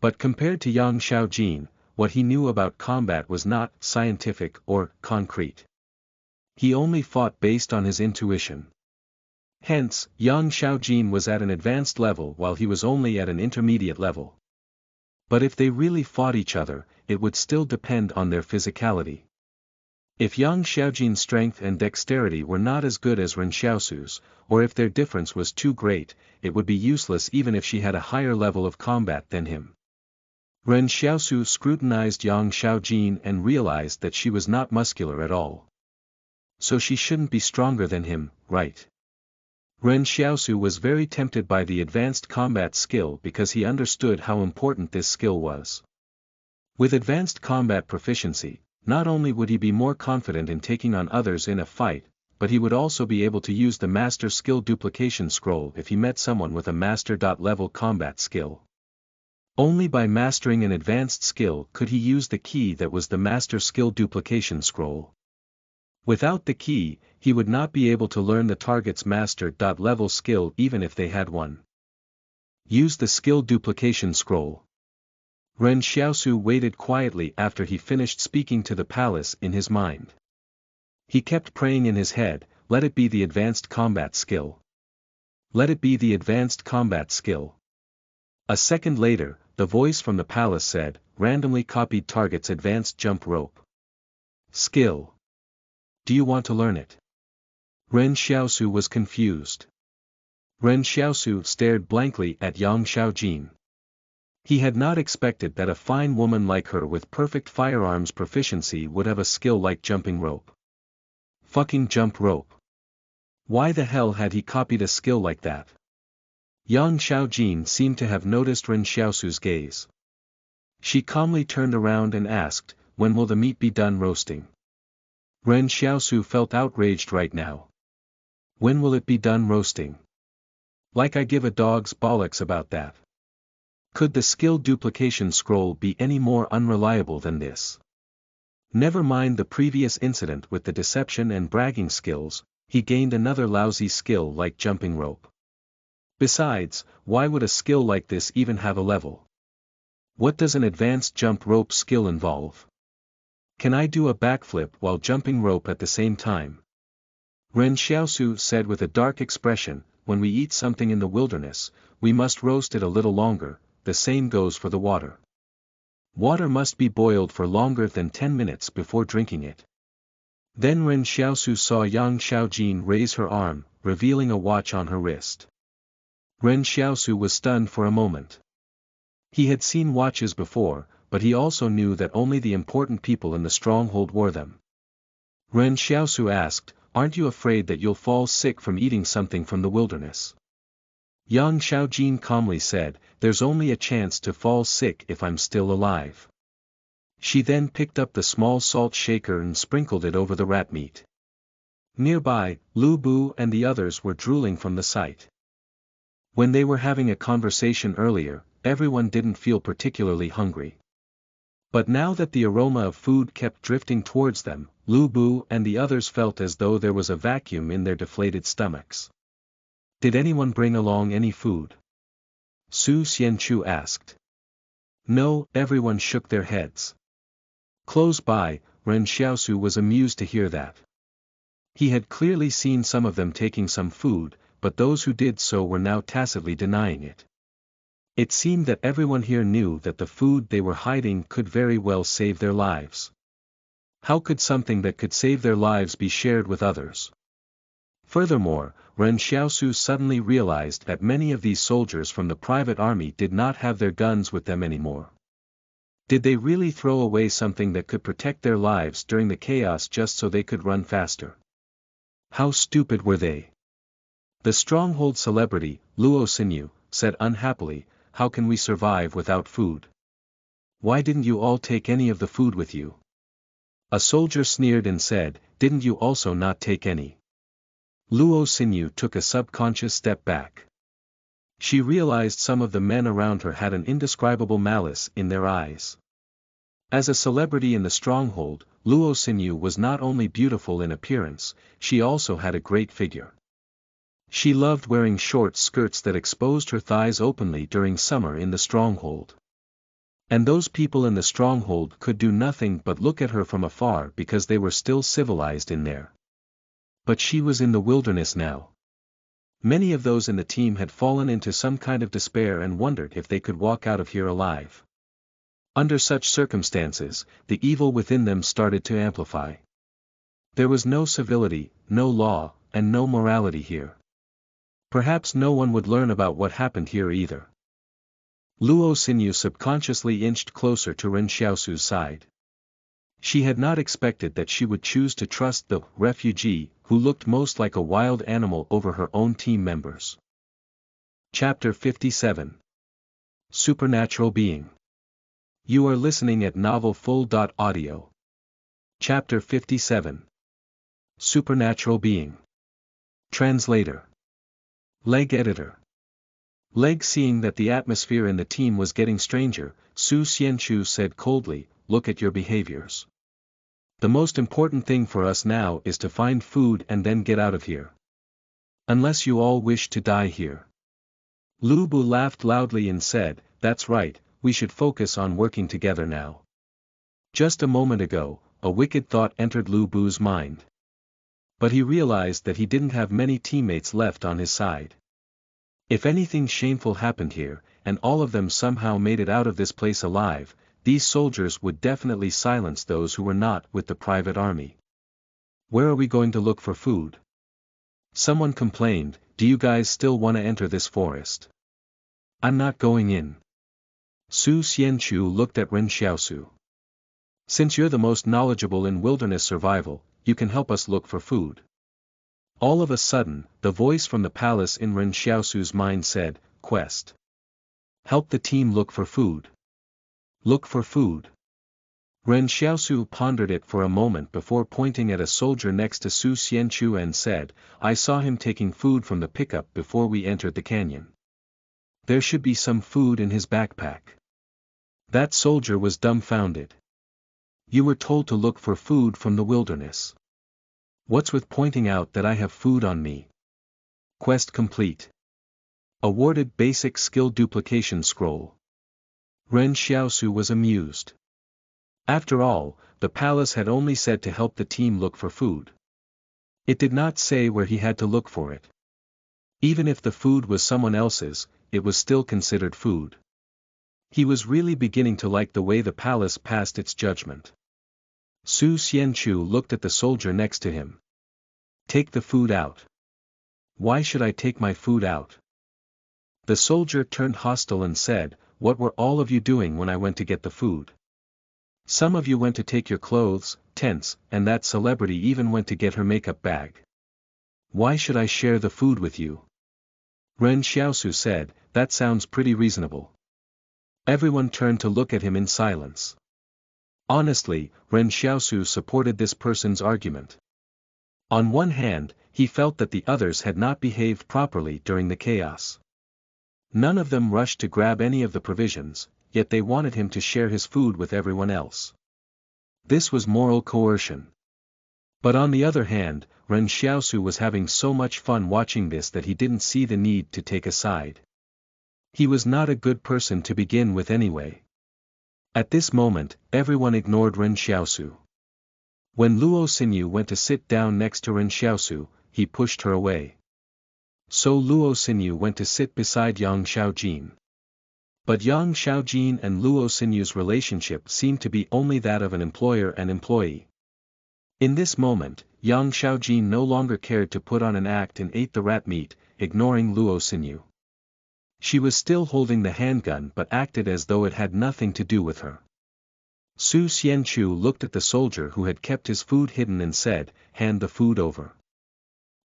But compared to Yang Xiaojin, what he knew about combat was not scientific or concrete. He only fought based on his intuition. Hence, Yang Xiaojin was at an advanced level while he was only at an intermediate level. But if they really fought each other, it would still depend on their physicality. If Yang Xiaojin's strength and dexterity were not as good as Ren Xiaosu's, or if their difference was too great, it would be useless even if she had a higher level of combat than him. Ren Xiaosu scrutinized Yang Xiaojin and realized that she was not muscular at all. So she shouldn't be stronger than him, right? Ren Xiaosu was very tempted by the advanced combat skill because he understood how important this skill was. With advanced combat proficiency, not only would he be more confident in taking on others in a fight, but he would also be able to use the Master Skill Duplication Scroll if he met someone with a Master.level combat skill. Only by mastering an advanced skill could he use the key that was the Master Skill Duplication Scroll. Without the key, he would not be able to learn the target's Master.level skill even if they had one. Use the Skill Duplication Scroll. Ren Xiaosu waited quietly after he finished speaking to the palace in his mind. He kept praying in his head, let it be the advanced combat skill. Let it be the advanced combat skill. A second later, the voice from the palace said, randomly copied target's advanced jump rope. Skill. Do you want to learn it? Ren Xiaosu was confused. Ren Xiaosu stared blankly at Yang Xiaojin. He had not expected that a fine woman like her with perfect firearms proficiency would have a skill like jumping rope. Fucking jump rope. Why the hell had he copied a skill like that? Yang Xiaojin seemed to have noticed Ren Xiaosu's gaze. She calmly turned around and asked, when will the meat be done roasting? Ren Xiaosu felt outraged right now. When will it be done roasting? Like I give a dog's bollocks about that. Could the skill duplication scroll be any more unreliable than this? Never mind the previous incident with the deception and bragging skills, he gained another lousy skill like jumping rope. Besides, why would a skill like this even have a level? What does an advanced jump rope skill involve? Can I do a backflip while jumping rope at the same time? Ren Xiaosu said with a dark expression, when we eat something in the wilderness, we must roast it a little longer. The same goes for the water. Water must be boiled for longer than 10 minutes before drinking it. Then Ren Xiaosu saw Yang Xiaojin raise her arm, revealing a watch on her wrist. Ren Xiaosu was stunned for a moment. He had seen watches before, but he also knew that only the important people in the stronghold wore them. Ren Xiaosu asked, aren't you afraid that you'll fall sick from eating something from the wilderness? Yang Xiaojin calmly said, there's only a chance to fall sick if I'm still alive. She then picked up the small salt shaker and sprinkled it over the rat meat. Nearby, Lu Bu and the others were drooling from the sight. When they were having a conversation earlier, everyone didn't feel particularly hungry. But now that the aroma of food kept drifting towards them, Lu Bu and the others felt as though there was a vacuum in their deflated stomachs. Did anyone bring along any food? Su Xianchu asked. No, everyone shook their heads. Close by, Ren Xiaosu was amused to hear that. He had clearly seen some of them taking some food, but those who did so were now tacitly denying it. It seemed that everyone here knew that the food they were hiding could very well save their lives. How could something that could save their lives be shared with others? Furthermore, Ren Xiaosu suddenly realized that many of these soldiers from the private army did not have their guns with them anymore. Did they really throw away something that could protect their lives during the chaos just so they could run faster? How stupid were they? The stronghold celebrity, Luo Xinyu, said unhappily, how can we survive without food? Why didn't you all take any of the food with you? A soldier sneered and said, didn't you also not take any? Luo Xinyu took a subconscious step back. She realized some of the men around her had an indescribable malice in their eyes. As a celebrity in the stronghold, Luo Xinyu was not only beautiful in appearance, she also had a great figure. She loved wearing short skirts that exposed her thighs openly during summer in the stronghold. And those people in the stronghold could do nothing but look at her from afar because they were still civilized in there. But she was in the wilderness now. Many of those in the team had fallen into some kind of despair and wondered if they could walk out of here alive. Under such circumstances, the evil within them started to amplify. There was no civility, no law, and no morality here. Perhaps no one would learn about what happened here either. Luo Xinyu subconsciously inched closer to Ren Xiaosu's side. She had not expected that she would choose to trust the refugee, who looked most like a wild animal over her own team members. Chapter 57. Supernatural Being. You are listening at novelfull.audio. Chapter 57. Supernatural Being. Translator. Leg Editor. Leg. Seeing that the atmosphere in the team was getting stranger, Su Xianchu said coldly, look at your behaviors. The most important thing for us now is to find food and then get out of here. Unless you all wish to die here. Lu Bu laughed loudly and said, that's right, we should focus on working together now. Just a moment ago, a wicked thought entered Lu Bu's mind. But he realized that he didn't have many teammates left on his side. If anything shameful happened here, and all of them somehow made it out of this place alive, these soldiers would definitely silence those who were not with the private army. Where are we going to look for food? Someone complained, do you guys still want to enter this forest? I'm not going in. Su Xianchu looked at Ren Xiaosu. Since you're the most knowledgeable in wilderness survival, you can help us look for food. All of a sudden, the voice from the palace in Ren Xiaosu's mind said, quest. Help the team look for food. Look for food. Ren Xiaosu pondered it for a moment before pointing at a soldier next to Su Xianchu and said, I saw him taking food from the pickup before we entered the canyon. There should be some food in his backpack. That soldier was dumbfounded. You were told to look for food from the wilderness. What's with pointing out that I have food on me? Quest complete. Awarded basic skill duplication scroll. Ren Xiaosu was amused. After all, the palace had only said to help the team look for food. It did not say where he had to look for it. Even if the food was someone else's, it was still considered food. He was really beginning to like the way the palace passed its judgment. Su Xianchu looked at the soldier next to him. Take the food out. Why should I take my food out? The soldier turned hostile and said, what were all of you doing when I went to get the food? Some of you went to take your clothes, tents, and that celebrity even went to get her makeup bag. Why should I share the food with you? Ren Xiaosu said, that sounds pretty reasonable. Everyone turned to look at him in silence. Honestly, Ren Xiaosu supported this person's argument. On one hand, he felt that the others had not behaved properly during the chaos. None of them rushed to grab any of the provisions, yet they wanted him to share his food with everyone else. This was moral coercion. But on the other hand, Ren Xiaosu was having so much fun watching this that he didn't see the need to take a side. He was not a good person to begin with anyway. At this moment, everyone ignored Ren Xiaosu. When Luo Xinyu went to sit down next to Ren Xiaosu, he pushed her away. So Luo Xinyu went to sit beside Yang Xiaojin. But Yang Xiaojin and Luo Xinyu's relationship seemed to be only that of an employer and employee. In this moment, Yang Xiaojin no longer cared to put on an act and ate the rat meat, ignoring Luo Xinyu. She was still holding the handgun but acted as though it had nothing to do with her. Su Xianchu looked at the soldier who had kept his food hidden and said, hand the food over.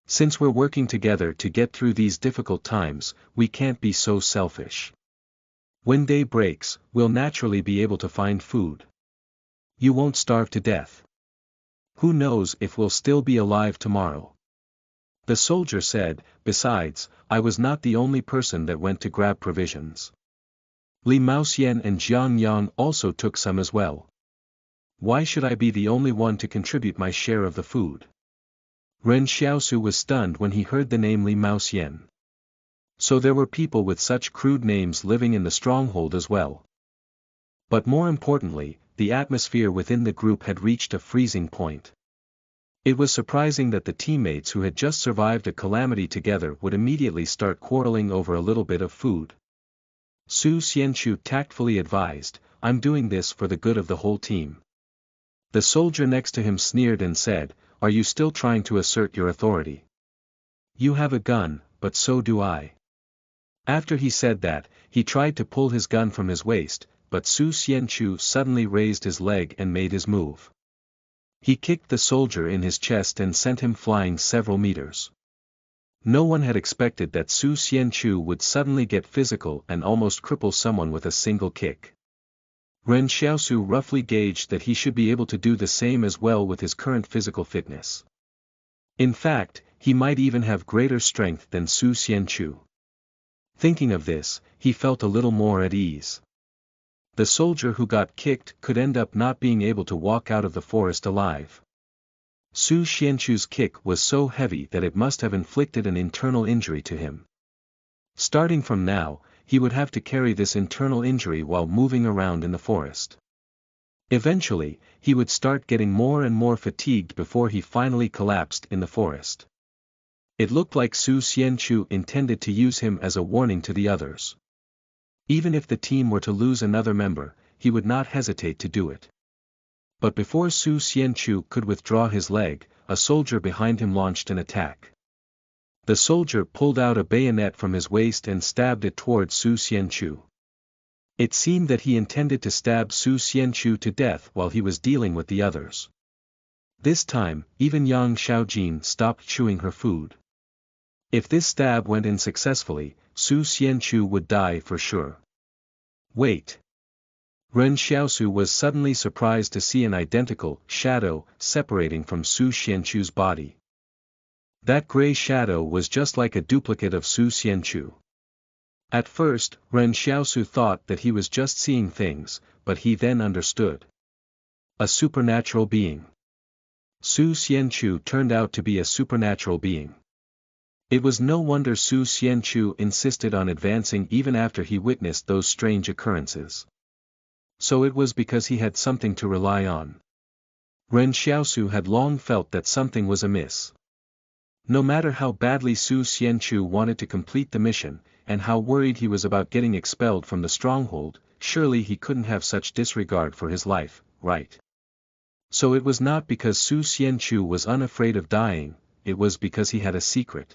Since we're working together to get through these difficult times, we can't be so selfish. When day breaks, we'll naturally be able to find food. You won't starve to death. Who knows if we'll still be alive tomorrow? The soldier said, besides, I was not the only person that went to grab provisions. Li Maoxian and Jiang Yang also took some as well. Why should I be the only one to contribute my share of the food? Ren Xiaosu was stunned when he heard the name Li Maoxian. So there were people with such crude names living in the stronghold as well. But more importantly, the atmosphere within the group had reached a freezing point. It was surprising that the teammates who had just survived a calamity together would immediately start quarreling over a little bit of food. Su Xianchu tactfully advised, I'm doing this for the good of the whole team. The soldier next to him sneered and said, are you still trying to assert your authority? You have a gun, but so do I. After he said that, he tried to pull his gun from his waist, but Su Xianchu suddenly raised his leg and made his move. He kicked the soldier in his chest and sent him flying several meters. No one had expected that Su Xianchu would suddenly get physical and almost cripple someone with a single kick. Ren Xiaosu roughly gauged that he should be able to do the same as well with his current physical fitness. In fact, he might even have greater strength than Su Xianchu. Thinking of this, he felt a little more at ease. The soldier who got kicked could end up not being able to walk out of the forest alive. Su Xianchu's kick was so heavy that it must have inflicted an internal injury to him. Starting from now, he would have to carry this internal injury while moving around in the forest. Eventually, he would start getting more and more fatigued before he finally collapsed in the forest. It looked like Su Xianchu intended to use him as a warning to the others. Even if the team were to lose another member, he would not hesitate to do it. But before Su Xianchu could withdraw his leg, a soldier behind him launched an attack. The soldier pulled out a bayonet from his waist and stabbed it towards Su Xianchu. It seemed that he intended to stab Su Xianchu to death while he was dealing with the others. This time, even Yang Xiaojin stopped chewing her food. If this stab went in successfully, Su Xianchu would die for sure. Wait. Ren Xiaosu was suddenly surprised to see an identical shadow separating from Su Xianchu's body. That gray shadow was just like a duplicate of Su Xianchu. At first, Ren Xiaosu thought that he was just seeing things, but he then understood. A supernatural being. Su Xianchu turned out to be a supernatural being. It was no wonder Su Xianchu insisted on advancing even after he witnessed those strange occurrences. So it was because he had something to rely on. Ren Xiaosu had long felt that something was amiss. No matter how badly Su Xianchu wanted to complete the mission, and how worried he was about getting expelled from the stronghold, surely he couldn't have such disregard for his life, right? So it was not because Su Xianchu was unafraid of dying, it was because he had a secret.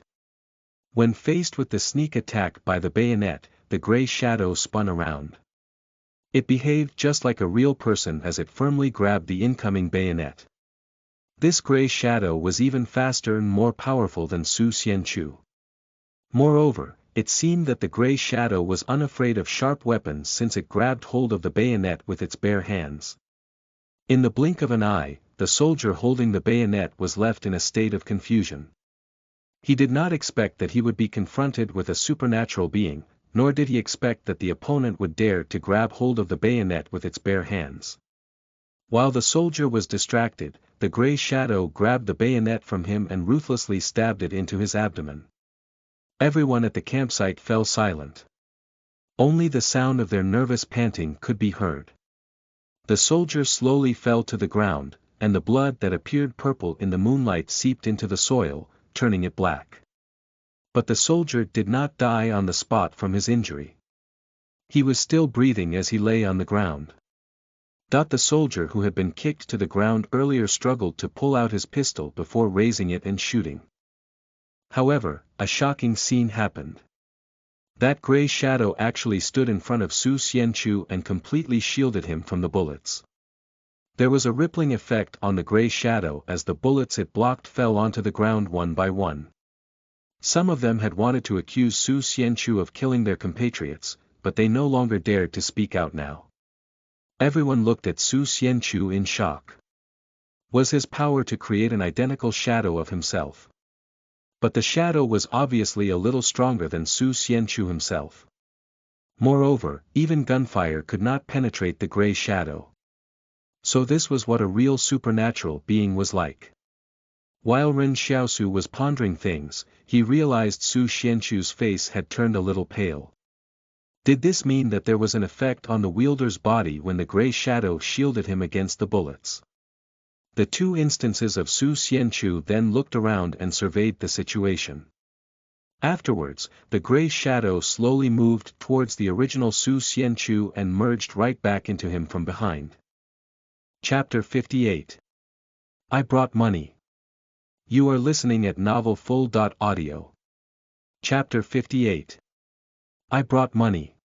When faced with the sneak attack by the bayonet, the gray shadow spun around. It behaved just like a real person as it firmly grabbed the incoming bayonet. This gray shadow was even faster and more powerful than Su Xianchu. Moreover, it seemed that the gray shadow was unafraid of sharp weapons since it grabbed hold of the bayonet with its bare hands. In the blink of an eye, the soldier holding the bayonet was left in a state of confusion. He did not expect that he would be confronted with a supernatural being, nor did he expect that the opponent would dare to grab hold of the bayonet with its bare hands. While the soldier was distracted, the gray shadow grabbed the bayonet from him and ruthlessly stabbed it into his abdomen. Everyone at the campsite fell silent. Only the sound of their nervous panting could be heard. The soldier slowly fell to the ground, and the blood that appeared purple in the moonlight seeped into the soil, turning it black. But the soldier did not die on the spot from his injury. He was still breathing as he lay on the ground. The soldier who had been kicked to the ground earlier struggled to pull out his pistol before raising it and shooting. However, a shocking scene happened. That gray shadow actually stood in front of Su Xianchu and completely shielded him from the bullets. There was a rippling effect on the gray shadow as the bullets it blocked fell onto the ground one by one. Some of them had wanted to accuse Su Xianchu of killing their compatriots, but they no longer dared to speak out now. Everyone looked at Su Xianchu in shock. Was his power to create an identical shadow of himself? But the shadow was obviously a little stronger than Su Xianchu himself. Moreover, even gunfire could not penetrate the gray shadow. So this was what a real supernatural being was like. While Ren Xiaosu was pondering things, he realized Su Xianchu's face had turned a little pale. Did this mean that there was an effect on the wielder's body when the gray shadow shielded him against the bullets? The two instances of Su Xianchu then looked around and surveyed the situation. Afterwards, the gray shadow slowly moved towards the original Su Xianchu and merged right back into him from behind. Chapter 58. I brought money. You are listening at novelfull.audio. Chapter 58. I brought money.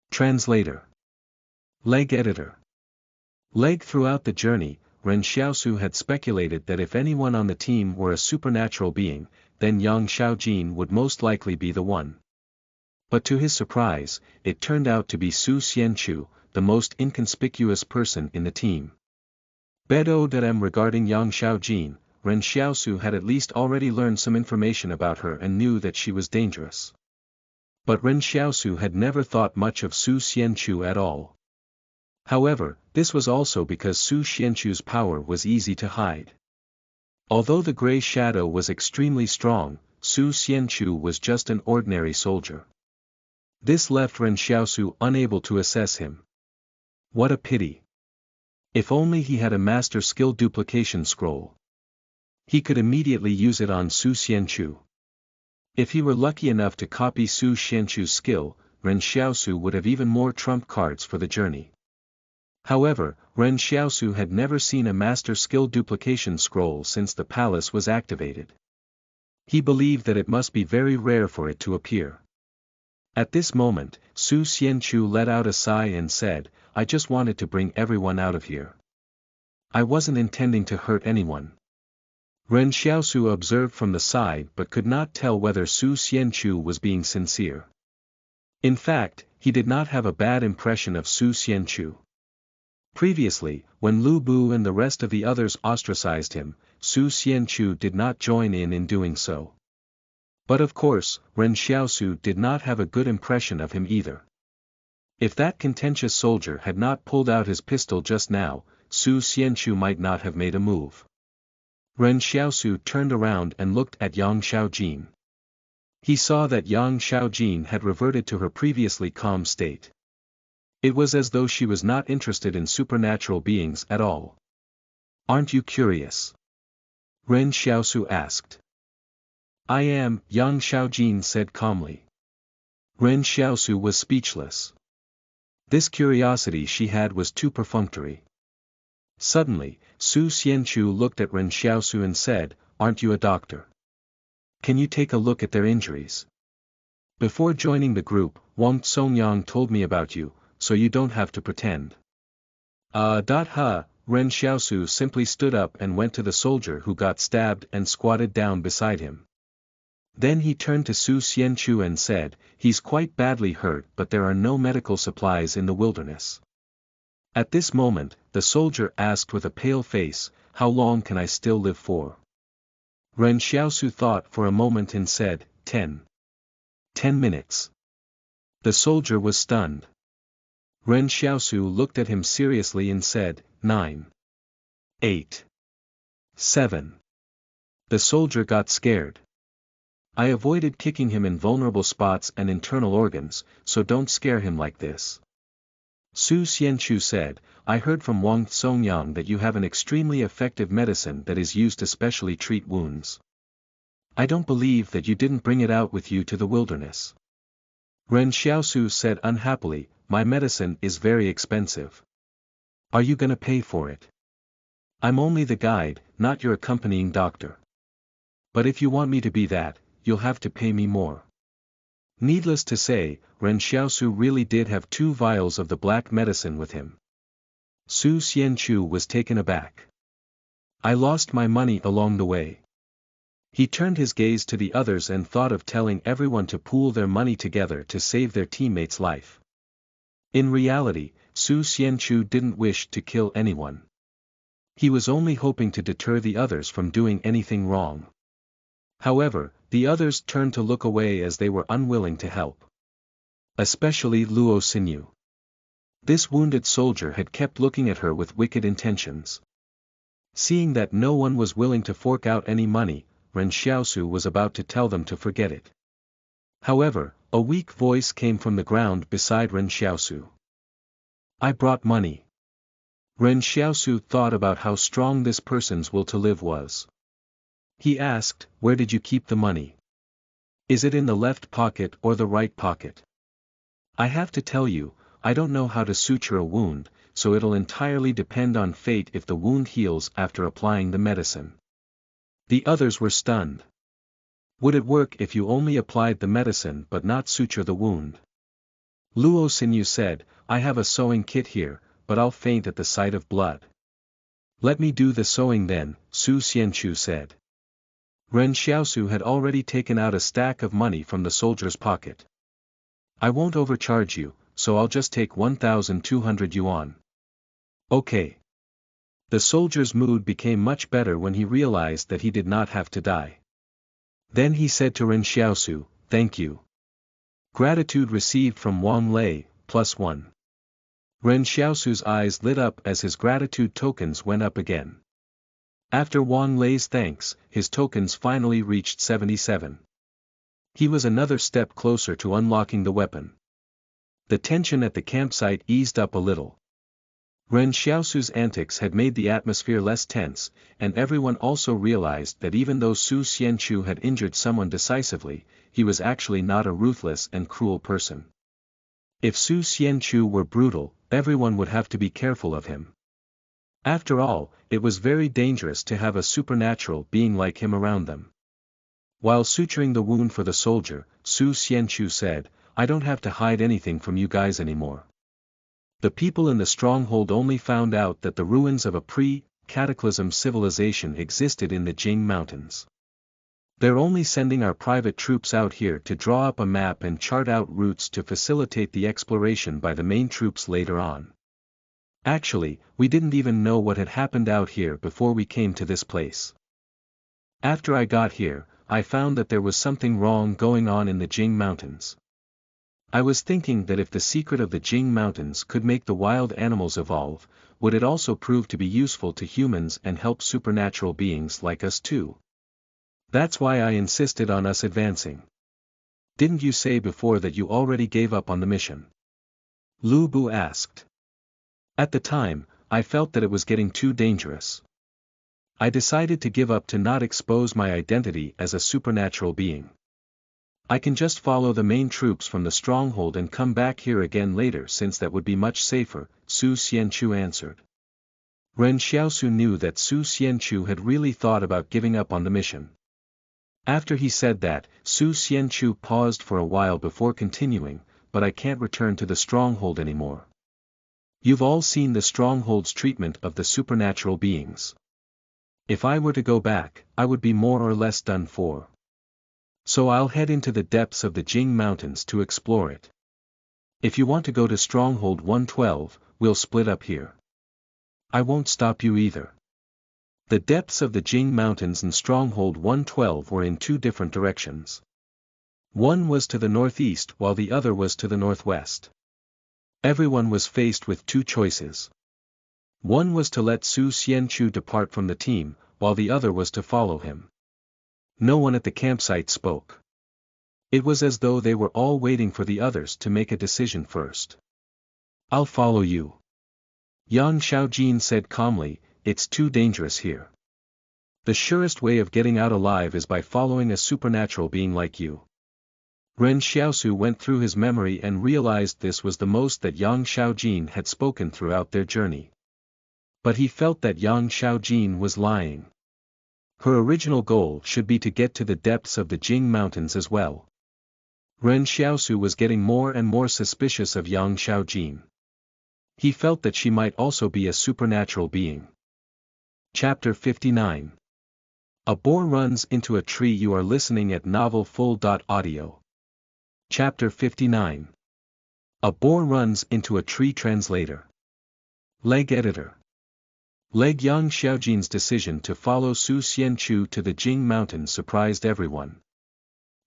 Translator. Leg editor. Leg throughout the journey, Ren Xiaosu had speculated that if anyone on the team were a supernatural being, then Yang Xiaojin would most likely be the one. But to his surprise, it turned out to be Su Xianchu, the most inconspicuous person in the team. Bedo Derem regarding Yang Xiaojin, Ren Xiaosu had at least already learned some information about her and knew that she was dangerous. But Ren Xiaosu had never thought much of Su Xianchu at all. However, this was also because Su Xianchu's power was easy to hide. Although the gray shadow was extremely strong, Su Xianchu was just an ordinary soldier. This left Ren Xiaosu unable to assess him. What a pity. If only he had a master skill duplication scroll. He could immediately use it on Su Xianchu. If he were lucky enough to copy Su Xianchu's skill, Ren Xiaosu would have even more trump cards for the journey. However, Ren Xiaosu had never seen a master skill duplication scroll since the palace was activated. He believed that it must be very rare for it to appear. At this moment, Su Xianchu let out a sigh and said, I just wanted to bring everyone out of here. I wasn't intending to hurt anyone. Ren Xiaosu observed from the side but could not tell whether Su Xianchu was being sincere. In fact, he did not have a bad impression of Su Xianchu. Previously, when Lu Bu and the rest of the others ostracized him, Su Xianchu did not join in doing so. But of course, Ren Xiaosu did not have a good impression of him either. If that contentious soldier had not pulled out his pistol just now, Su Xianchu might not have made a move. Ren Xiaosu turned around and looked at Yang Xiaojin. He saw that Yang Xiaojin had reverted to her previously calm state. It was as though she was not interested in supernatural beings at all. Aren't you curious? Ren Xiaosu asked. I am, Yang Xiaojin said calmly. Ren Xiaosu was speechless. This curiosity she had was too perfunctory. Suddenly, Su Xianchu looked at Ren Xiaosu and said, Aren't you a doctor? Can you take a look at their injuries? Before joining the group, Wang Songyang told me about you, so you don't have to pretend. Ren Xiaosu simply stood up and went to the soldier who got stabbed and squatted down beside him. Then he turned to Su Xianchu and said, He's quite badly hurt but there are no medical supplies in the wilderness. At this moment, the soldier asked with a pale face, How long can I still live for? Ren Xiaosu thought for a moment and said, 10. 10 minutes. The soldier was stunned. Ren Xiaosu looked at him seriously and said, 9. 8. 7. The soldier got scared. I avoided kicking him in vulnerable spots and internal organs, so don't scare him like this. Su Xianchu said, I heard from Wang Songyang that you have an extremely effective medicine that is used to specially treat wounds. I don't believe that you didn't bring it out with you to the wilderness. Ren Xiaosu said unhappily, My medicine is very expensive. Are you gonna pay for it? I'm only the guide, not your accompanying doctor. But if you want me to be that, you'll have to pay me more. Needless to say, Ren Xiaosu really did have 2 vials of the black medicine with him. Su Xianchu was taken aback. I lost my money along the way. He turned his gaze to the others and thought of telling everyone to pool their money together to save their teammate's life. In reality, Su Xianchu didn't wish to kill anyone. He was only hoping to deter the others from doing anything wrong. However, the others turned to look away as they were unwilling to help. Especially Luo Xinyu. This wounded soldier had kept looking at her with wicked intentions. Seeing that no one was willing to fork out any money, Ren Xiaosu was about to tell them to forget it. However, a weak voice came from the ground beside Ren Xiaosu. I brought money. Ren Xiaosu thought about how strong this person's will to live was. He asked, where did you keep the money? Is it in the left pocket or the right pocket? I have to tell you, I don't know how to suture a wound, so it'll entirely depend on fate if the wound heals after applying the medicine. The others were stunned. Would it work if you only applied the medicine but not suture the wound? Luo Xinyu said, I have a sewing kit here, but I'll faint at the sight of blood. Let me do the sewing then, Su Xianchu said. Ren Xiaosu had already taken out a stack of money from the soldier's pocket. I won't overcharge you, so I'll just take 1,200 yuan. Okay. The soldier's mood became much better when he realized that he did not have to die. Then he said to Ren Xiaosu, thank you. Gratitude received from Wang Lei, +1. Ren Xiaosu's eyes lit up as his gratitude tokens went up again. After Wang Lei's thanks, his tokens finally reached 77. He was another step closer to unlocking the weapon. The tension at the campsite eased up a little. Ren Xiaosu's antics had made the atmosphere less tense, and everyone also realized that even though Su Xianchu had injured someone decisively, he was actually not a ruthless and cruel person. If Su Xianchu were brutal, everyone would have to be careful of him. After all, it was very dangerous to have a supernatural being like him around them. While suturing the wound for the soldier, Su Xianchu said, I don't have to hide anything from you guys anymore. The people in the stronghold only found out that the ruins of a pre-cataclysm civilization existed in the Jing Mountains. They're only sending our private troops out here to draw up a map and chart out routes to facilitate the exploration by the main troops later on. Actually, we didn't even know what had happened out here before we came to this place. After I got here, I found that there was something wrong going on in the Jing Mountains. I was thinking that if the secret of the Jing Mountains could make the wild animals evolve, would it also prove to be useful to humans and help supernatural beings like us too? That's why I insisted on us advancing. Didn't you say before that you already gave up on the mission? Lu Bu asked. At the time, I felt that it was getting too dangerous. I decided to give up to not expose my identity as a supernatural being. I can just follow the main troops from the stronghold and come back here again later since that would be much safer, Su Xianchu answered. Ren Xiaosu knew that Su Xianchu had really thought about giving up on the mission. After he said that, Su Xianchu paused for a while before continuing, but I can't return to the stronghold anymore. You've all seen the stronghold's treatment of the supernatural beings. If I were to go back, I would be more or less done for. So I'll head into the depths of the Jing Mountains to explore it. If you want to go to Stronghold 112, we'll split up here. I won't stop you either. The depths of the Jing Mountains and Stronghold 112 were in two different directions. One was to the northeast while the other was to the northwest. Everyone was faced with two choices. One was to let Su Xianchu depart from the team, while the other was to follow him. No one at the campsite spoke. It was as though they were all waiting for the others to make a decision first. I'll follow you. Yang Xiaojin said calmly, it's too dangerous here. The surest way of getting out alive is by following a supernatural being like you. Ren Xiaosu went through his memory and realized this was the most that Yang Xiaojin had spoken throughout their journey. But he felt that Yang Xiaojin was lying. Her original goal should be to get to the depths of the Jing Mountains as well. Ren Xiaosu was getting more and more suspicious of Yang Xiaojin. He felt that she might also be a supernatural being. Chapter 59. A boar runs into a tree. You are listening at novelfull.audio. Chapter 59. A boar runs into a tree. Translator. Leg editor. Leg Yang Xiaojin's decision to follow Su Xianchu to the Jing Mountains surprised everyone.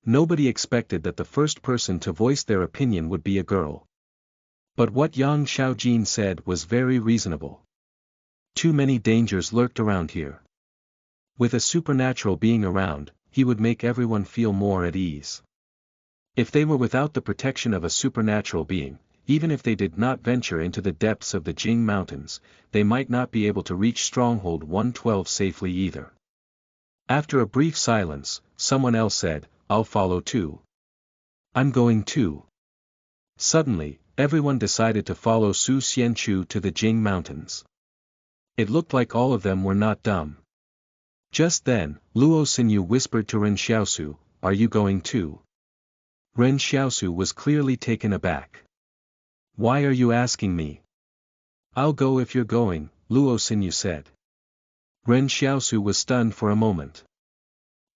Nobody expected that the first person to voice their opinion would be a girl. But what Yang Xiaojin said was very reasonable. Too many dangers lurked around here. With a supernatural being around, he would make everyone feel more at ease. If they were without the protection of a supernatural being, even if they did not venture into the depths of the Jing Mountains, they might not be able to reach Stronghold 112 safely either. After a brief silence, someone else said, "I'll follow too." "I'm going too." Suddenly, everyone decided to follow Su Xianchu to the Jing Mountains. It looked like all of them were not dumb. Just then, Luo Xinyu whispered to Ren Xiaosu, "Are you going too?" Ren Xiaosu was clearly taken aback. "Why are you asking me?" "I'll go if you're going," Luo Xinyu said. Ren Xiaosu was stunned for a moment.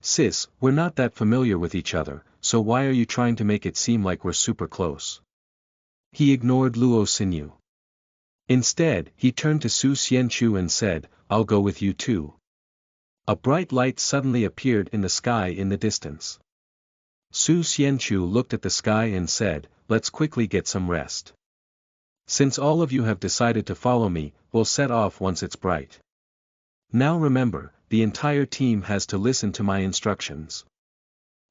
"Sis, we're not that familiar with each other, so why are you trying to make it seem like we're super close?" He ignored Luo Xinyu. Instead, he turned to Su Xianchu and said, "I'll go with you too." A bright light suddenly appeared in the sky in the distance. Su Xianchu looked at the sky and said, "Let's quickly get some rest. Since all of you have decided to follow me, we'll set off once it's bright. Now remember, the entire team has to listen to my instructions.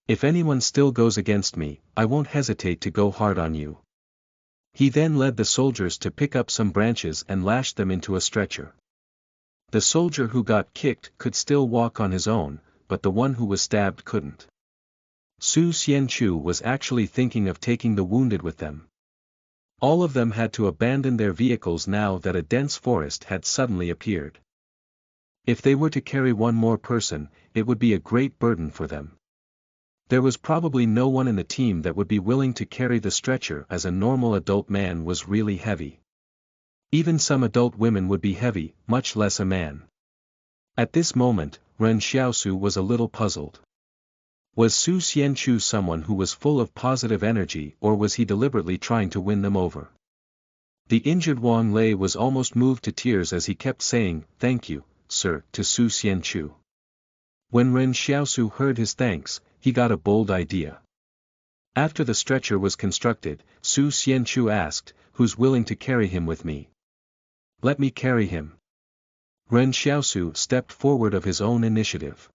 If anyone still goes against me, I won't hesitate to go hard on you." He then led the soldiers to pick up some branches and lash them into a stretcher. The soldier who got kicked could still walk on his own, but the one who was stabbed couldn't. Su Xianchu was actually thinking of taking the wounded with them. All of them had to abandon their vehicles now that a dense forest had suddenly appeared. If they were to carry one more person, it would be a great burden for them. There was probably no one in the team that would be willing to carry the stretcher, as a normal adult man was really heavy. Even some adult women would be heavy, much less a man. At this moment, Ren Xiaosu was a little puzzled. Was Su Xianchu someone who was full of positive energy, or was he deliberately trying to win them over? The injured Wang Lei was almost moved to tears as he kept saying, "Thank you, sir," to Su Xianchu. When Ren Xiaosu heard his thanks, he got a bold idea. After the stretcher was constructed, Su Xianchu asked, "Who's willing to carry him with me?" "Let me carry him." Ren Xiaosu stepped forward of his own initiative.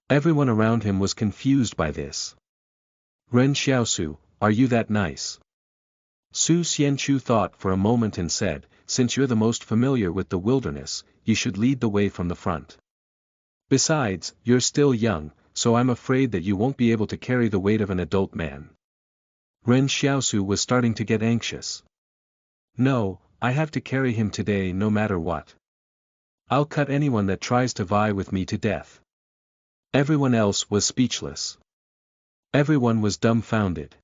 Everyone around him was confused by this. "Ren Xiaosu, are you that nice?" Su Xianchu thought for a moment and said, "Since you're the most familiar with the wilderness, you should lead the way from the front. Besides, you're still young, so I'm afraid that you won't be able to carry the weight of an adult man." Ren Xiaosu was starting to get anxious. "No, I have to carry him today no matter what. I'll cut anyone that tries to vie with me to death." Everyone else was speechless. Everyone was dumbfounded.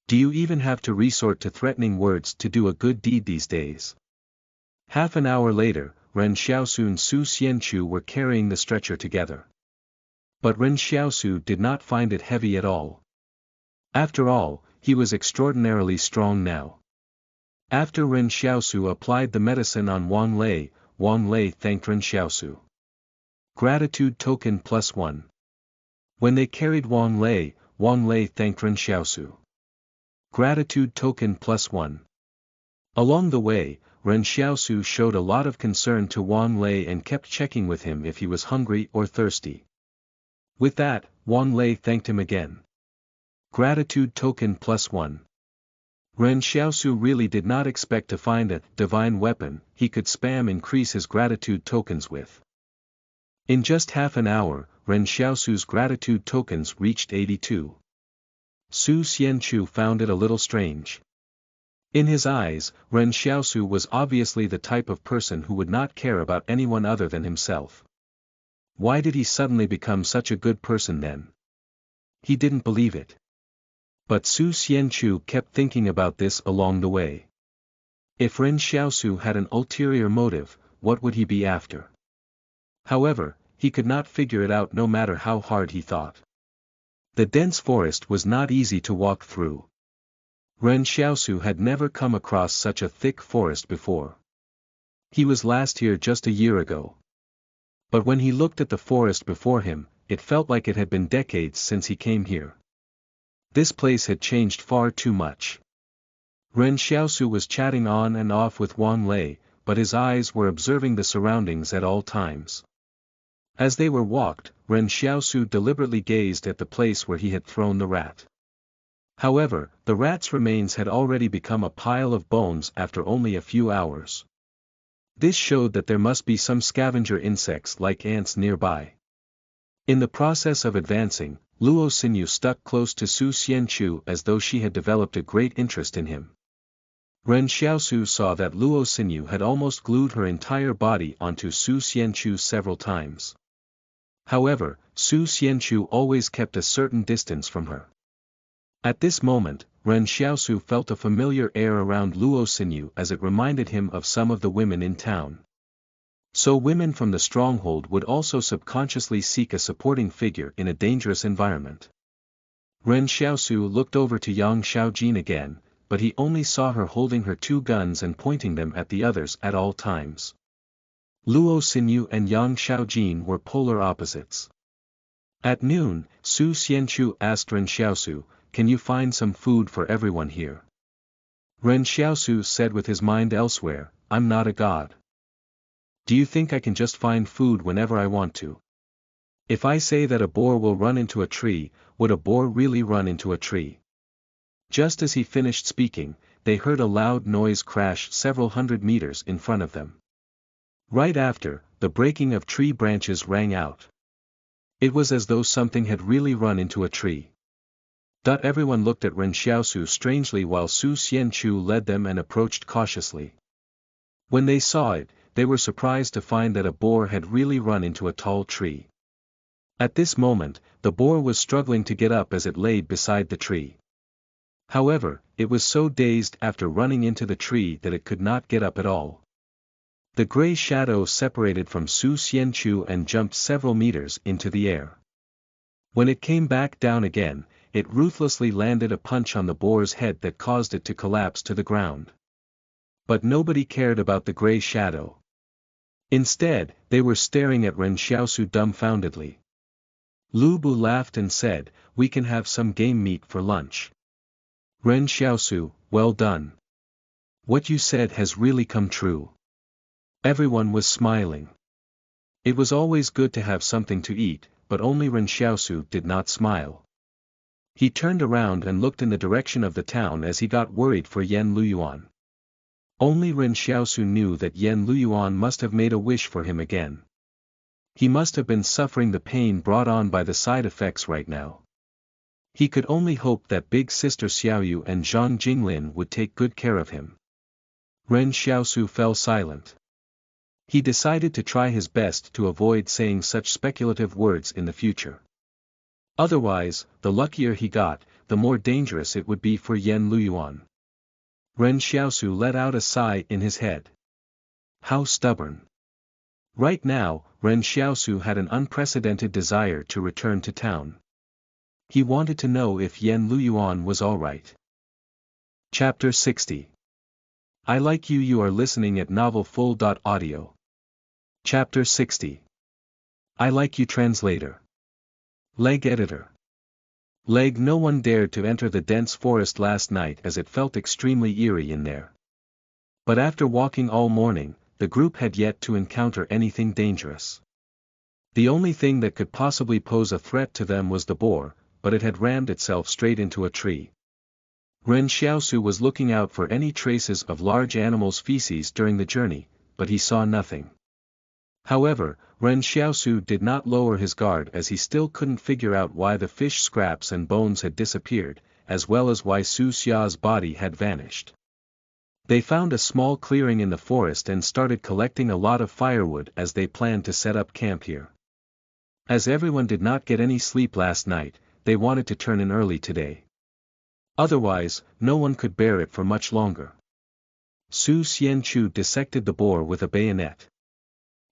Do you even have to resort to threatening words to do a good deed these days? Half an hour later, Ren Xiaosu and Su Xianchu were carrying the stretcher together. But Ren Xiaosu did not find it heavy at all. After all, he was extraordinarily strong now. After Ren Xiaosu applied the medicine on Wang Lei thanked Ren Xiaosu. Gratitude token +1. When they carried Wang Lei thanked Ren Xiaosu. Gratitude token +1. Along the way, Ren Xiaosu showed a lot of concern to Wang Lei and kept checking with him if he was hungry or thirsty. With that, Wang Lei thanked him again. Gratitude token +1. Ren Xiaosu really did not expect to find a divine weapon he could spam increase his gratitude tokens with. In just half an hour, Ren Xiaosu's gratitude tokens reached 82. Su Xianchu found it a little strange. In his eyes, Ren Xiaosu was obviously the type of person who would not care about anyone other than himself. Why did he suddenly become such a good person then? He didn't believe it. But Su Xianchu kept thinking about this along the way. If Ren Xiaosu had an ulterior motive, what would he be after? However, he could not figure it out no matter how hard he thought. The dense forest was not easy to walk through. Ren Xiaosu had never come across such a thick forest before. He was last here just a year ago. But when he looked at the forest before him, it felt like it had been decades since he came here. This place had changed far too much. Ren Xiaosu was chatting on and off with Wang Lei, but his eyes were observing the surroundings at all times. As they were walked, Ren Xiaosu deliberately gazed at the place where he had thrown the rat. However, the rat's remains had already become a pile of bones after only a few hours. This showed that there must be some scavenger insects like ants nearby. In the process of advancing, Luo Xinyu stuck close to Su Xianchu as though she had developed a great interest in him. Ren Xiaosu saw that Luo Xinyu had almost glued her entire body onto Su Xianchu several times. However, Su Xianchu always kept a certain distance from her. At this moment, Ren Xiaosu felt a familiar air around Luo Xinyu as it reminded him of some of the women in town. So women from the stronghold would also subconsciously seek a supporting figure in a dangerous environment. Ren Xiaosu looked over to Yang Xiaojin again, but he only saw her holding her two guns and pointing them at the others at all times. Luo Xinyu and Yang Xiaojin were polar opposites. At noon, Su Xianchu asked Ren Xiaosu, "Can you find some food for everyone here?" Ren Xiaosu said with his mind elsewhere, "I'm not a god. Do you think I can just find food whenever I want to? If I say that a boar will run into a tree, would a boar really run into a tree?" Just as he finished speaking, they heard a loud noise crash several hundred meters in front of them. Right after, the breaking of tree branches rang out. It was as though something had really run into a tree. Everyone looked at Ren Xiaosu strangely while Su Xianchu led them and approached cautiously. When they saw it, they were surprised to find that a boar had really run into a tall tree. At this moment, the boar was struggling to get up as it laid beside the tree. However, it was so dazed after running into the tree that it could not get up at all. The gray shadow separated from Su Xianchu and jumped several meters into the air. When it came back down again, it ruthlessly landed a punch on the boar's head that caused it to collapse to the ground. But nobody cared about the gray shadow. Instead, they were staring at Ren Xiaosu dumbfoundedly. Lu Bu laughed and said, "We can have some game meat for lunch." Ren Xiaosu, well done. What you said has really come true. Everyone was smiling. It was always good to have something to eat, but only Ren Xiaosu did not smile. He turned around and looked in the direction of the town as he got worried for Yan Luyuan. Only Ren Xiaosu knew that Yan Luyuan must have made a wish for him again. He must have been suffering the pain brought on by the side effects right now. He could only hope that big sister Xiaoyu and Zhang Jinglin would take good care of him. Ren Xiaosu fell silent. He decided to try his best to avoid saying such speculative words in the future. Otherwise, the luckier he got, the more dangerous it would be for Yan Luyuan. Ren Xiaosu let out a sigh in his head. How stubborn. Right now, Ren Xiaosu had an unprecedented desire to return to town. He wanted to know if Yan Luyuan was alright. Chapter 60. I like you. You are listening at novelfull.audio. Chapter 60. I like you. Translator. Leg editor. Leg. No one dared to enter the dense forest last night as it felt extremely eerie in there. But after walking all morning, the group had yet to encounter anything dangerous. The only thing that could possibly pose a threat to them was the boar, but it had rammed itself straight into a tree. Ren Xiaosu was looking out for any traces of large animals' feces during the journey, but he saw nothing. However, Ren Xiaosu did not lower his guard as he still couldn't figure out why the fish scraps and bones had disappeared, as well as why Su Xia's body had vanished. They found a small clearing in the forest and started collecting a lot of firewood as they planned to set up camp here. As everyone did not get any sleep last night, they wanted to turn in early today. Otherwise, no one could bear it for much longer. Su Xianchu dissected the boar with a bayonet.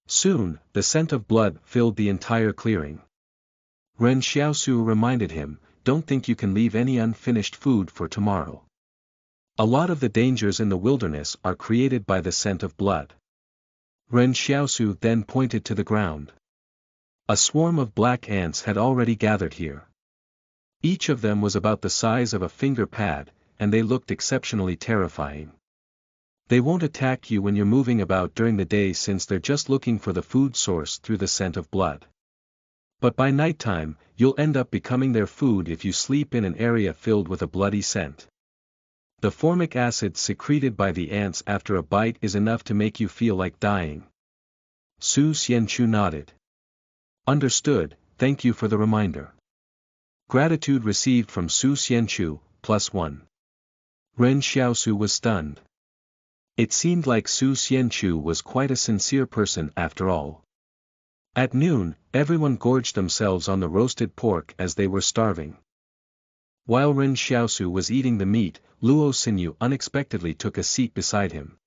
Soon, the scent of blood filled the entire clearing. Ren Xiaosu reminded him, "Don't think you can leave any unfinished food for tomorrow. A lot of the dangers in the wilderness are created by the scent of blood." Ren Xiaosu then pointed to the ground. A swarm of black ants had already gathered here. Each of them was about the size of a finger pad, and they looked exceptionally terrifying. They won't attack you when you're moving about during the day since they're just looking for the food source through the scent of blood. But by nighttime, you'll end up becoming their food if you sleep in an area filled with a bloody scent. The formic acid secreted by the ants after a bite is enough to make you feel like dying. Su Xianchu nodded. Understood, thank you for the reminder. Gratitude received from Su Xianchu, +1. Ren Xiaosu was stunned. It seemed like Su Xianchu was quite a sincere person after all. At noon, everyone gorged themselves on the roasted pork as they were starving. While Ren Xiaosu was eating the meat, Luo Xinyu unexpectedly took a seat beside him.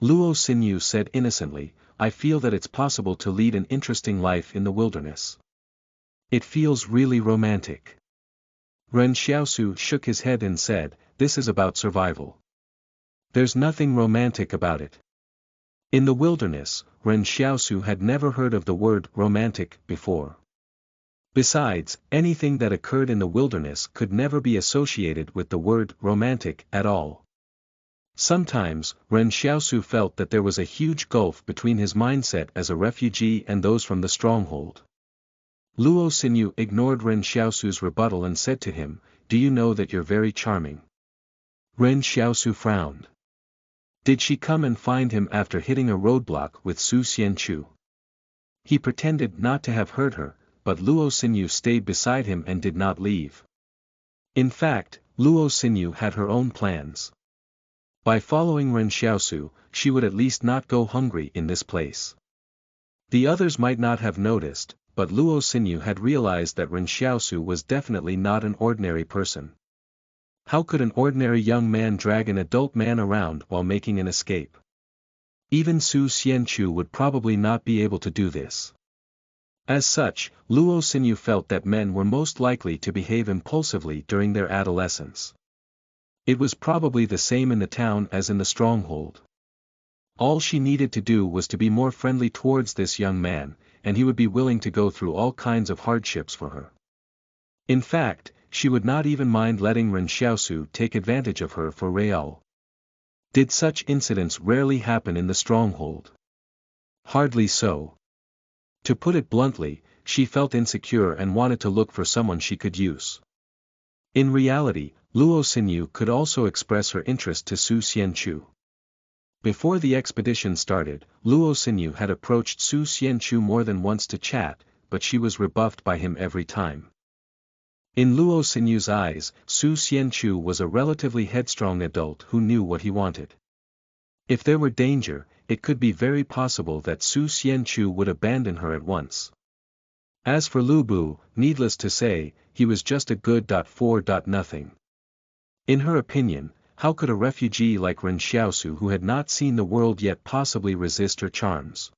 Luo Xinyu said innocently, "I feel that it's possible to lead an interesting life in the wilderness. It feels really romantic." Ren Xiaosu shook his head and said, "This is about survival. There's nothing romantic about it." In the wilderness, Ren Xiaosu had never heard of the word romantic before. Besides, anything that occurred in the wilderness could never be associated with the word romantic at all. Sometimes, Ren Xiaosu felt that there was a huge gulf between his mindset as a refugee and those from the stronghold. Luo Xinyu ignored Ren Xiaosu's rebuttal and said to him, "Do you know that you're very charming?" Ren Xiaosu frowned. Did she come and find him after hitting a roadblock with Su Xianchu? He pretended not to have heard her, but Luo Xinyu stayed beside him and did not leave. In fact, Luo Xinyu had her own plans. By following Ren Xiaosu, she would at least not go hungry in this place. The others might not have noticed, but Luo Xinyu had realized that Ren Xiaosu was definitely not an ordinary person. How could an ordinary young man drag an adult man around while making an escape? Even Su Xianchu would probably not be able to do this. As such, Luo Xinyu felt that men were most likely to behave impulsively during their adolescence. It was probably the same in the town as in the stronghold. All she needed to do was to be more friendly towards this young man, and he would be willing to go through all kinds of hardships for her. In fact, she would not even mind letting Ren Xiaosu take advantage of her for real. Did such incidents rarely happen in the stronghold? Hardly so. To put it bluntly, she felt insecure and wanted to look for someone she could use. In reality, Luo Xinyu could also express her interest to Su Xianchu. Before the expedition started, Luo Xinyu had approached Su Xianchu more than once to chat, but she was rebuffed by him every time. In Luo Xinyu's eyes, Su Xianchu was a relatively headstrong adult who knew what he wanted. If there were danger, it could be very possible that Su Xianchu would abandon her at once. As for Lu Bu, needless to say, he was just a good for nothing. In her opinion, how could a refugee like Ren Xiaosu who had not seen the world yet possibly resist her charms?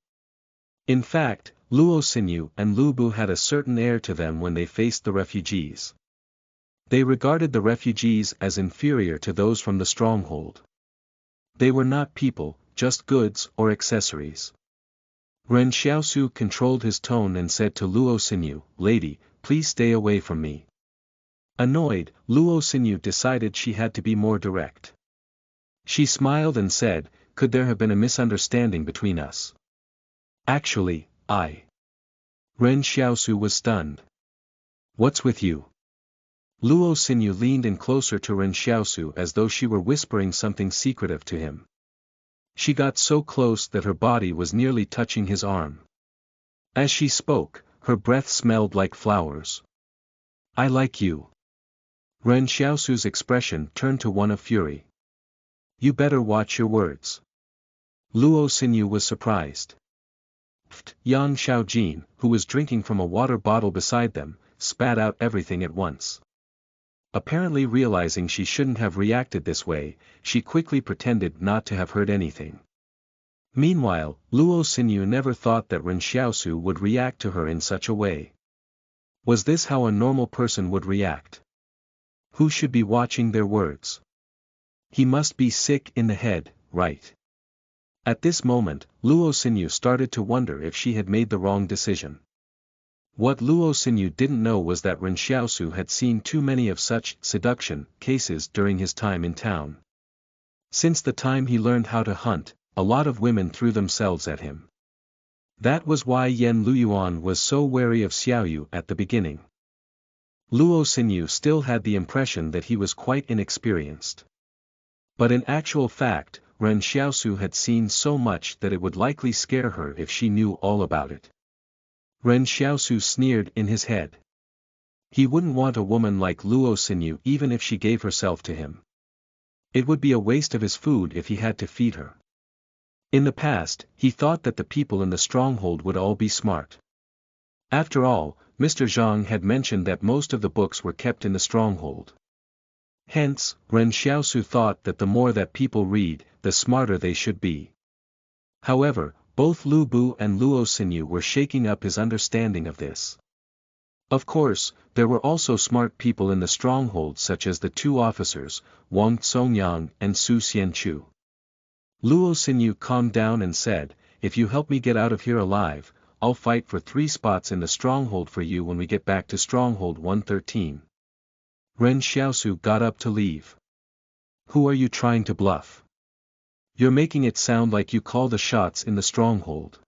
In fact, Luo Xinyu and Lu Bu had a certain air to them when they faced the refugees. They regarded the refugees as inferior to those from the stronghold. They were not people, just goods or accessories. Ren Xiaosu controlled his tone and said to Luo Xinyu, "Lady, please stay away from me." Annoyed, Luo Xinyu decided she had to be more direct. She smiled and said, "Could there have been a misunderstanding between us?" "Actually, Ren Xiaosu was stunned. "What's with you?" Luo Xinyu leaned in closer to Ren Xiaosu as though she were whispering something secretive to him. She got so close that her body was nearly touching his arm. As she spoke, her breath smelled like flowers. "I like you." Ren Xiaosu's expression turned to one of fury. "You better watch your words." Luo Xinyu was surprised. Yang Xiaojin, who was drinking from a water bottle beside them, spat out everything at once. Apparently realizing she shouldn't have reacted this way, she quickly pretended not to have heard anything. Meanwhile, Luo Xinyu never thought that Ren Xiaosu would react to her in such a way. Was this how a normal person would react? Who should be watching their words? He must be sick in the head, right? At this moment, Luo Xinyu started to wonder if she had made the wrong decision. What Luo Xinyu didn't know was that Ren Xiaosu had seen too many of such seduction cases during his time in town. Since the time he learned how to hunt, a lot of women threw themselves at him. That was why Yan Luyuan was so wary of Xiaoyu at the beginning. Luo Xinyu still had the impression that he was quite inexperienced. But in actual fact, Ren Xiaosu had seen so much that it would likely scare her if she knew all about it. Ren Xiaosu sneered in his head. He wouldn't want a woman like Luo Xinyu even if she gave herself to him. It would be a waste of his food if he had to feed her. In the past, he thought that the people in the stronghold would all be smart. After all, Mr. Zhang had mentioned that most of the books were kept in the stronghold. Hence, Ren Xiaosu thought that the more that people read, the smarter they should be. However, both Lu Bu and Luo Xinyu were shaking up his understanding of this. Of course, there were also smart people in the stronghold such as the two officers, Wang Songyang and Su Xianchu. Luo Xinyu calmed down and said, "If you help me get out of here alive, I'll fight for 3 spots in the stronghold for you when we get back to stronghold 113. Ren Xiaosu got up to leave. "Who are you trying to bluff? You're making it sound like you call the shots in the stronghold."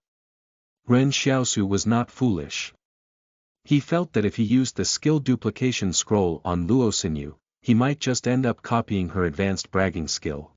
Ren Xiaosu was not foolish. He felt that if he used the skill duplication scroll on Luo Xinyu, he might just end up copying her advanced bragging skill.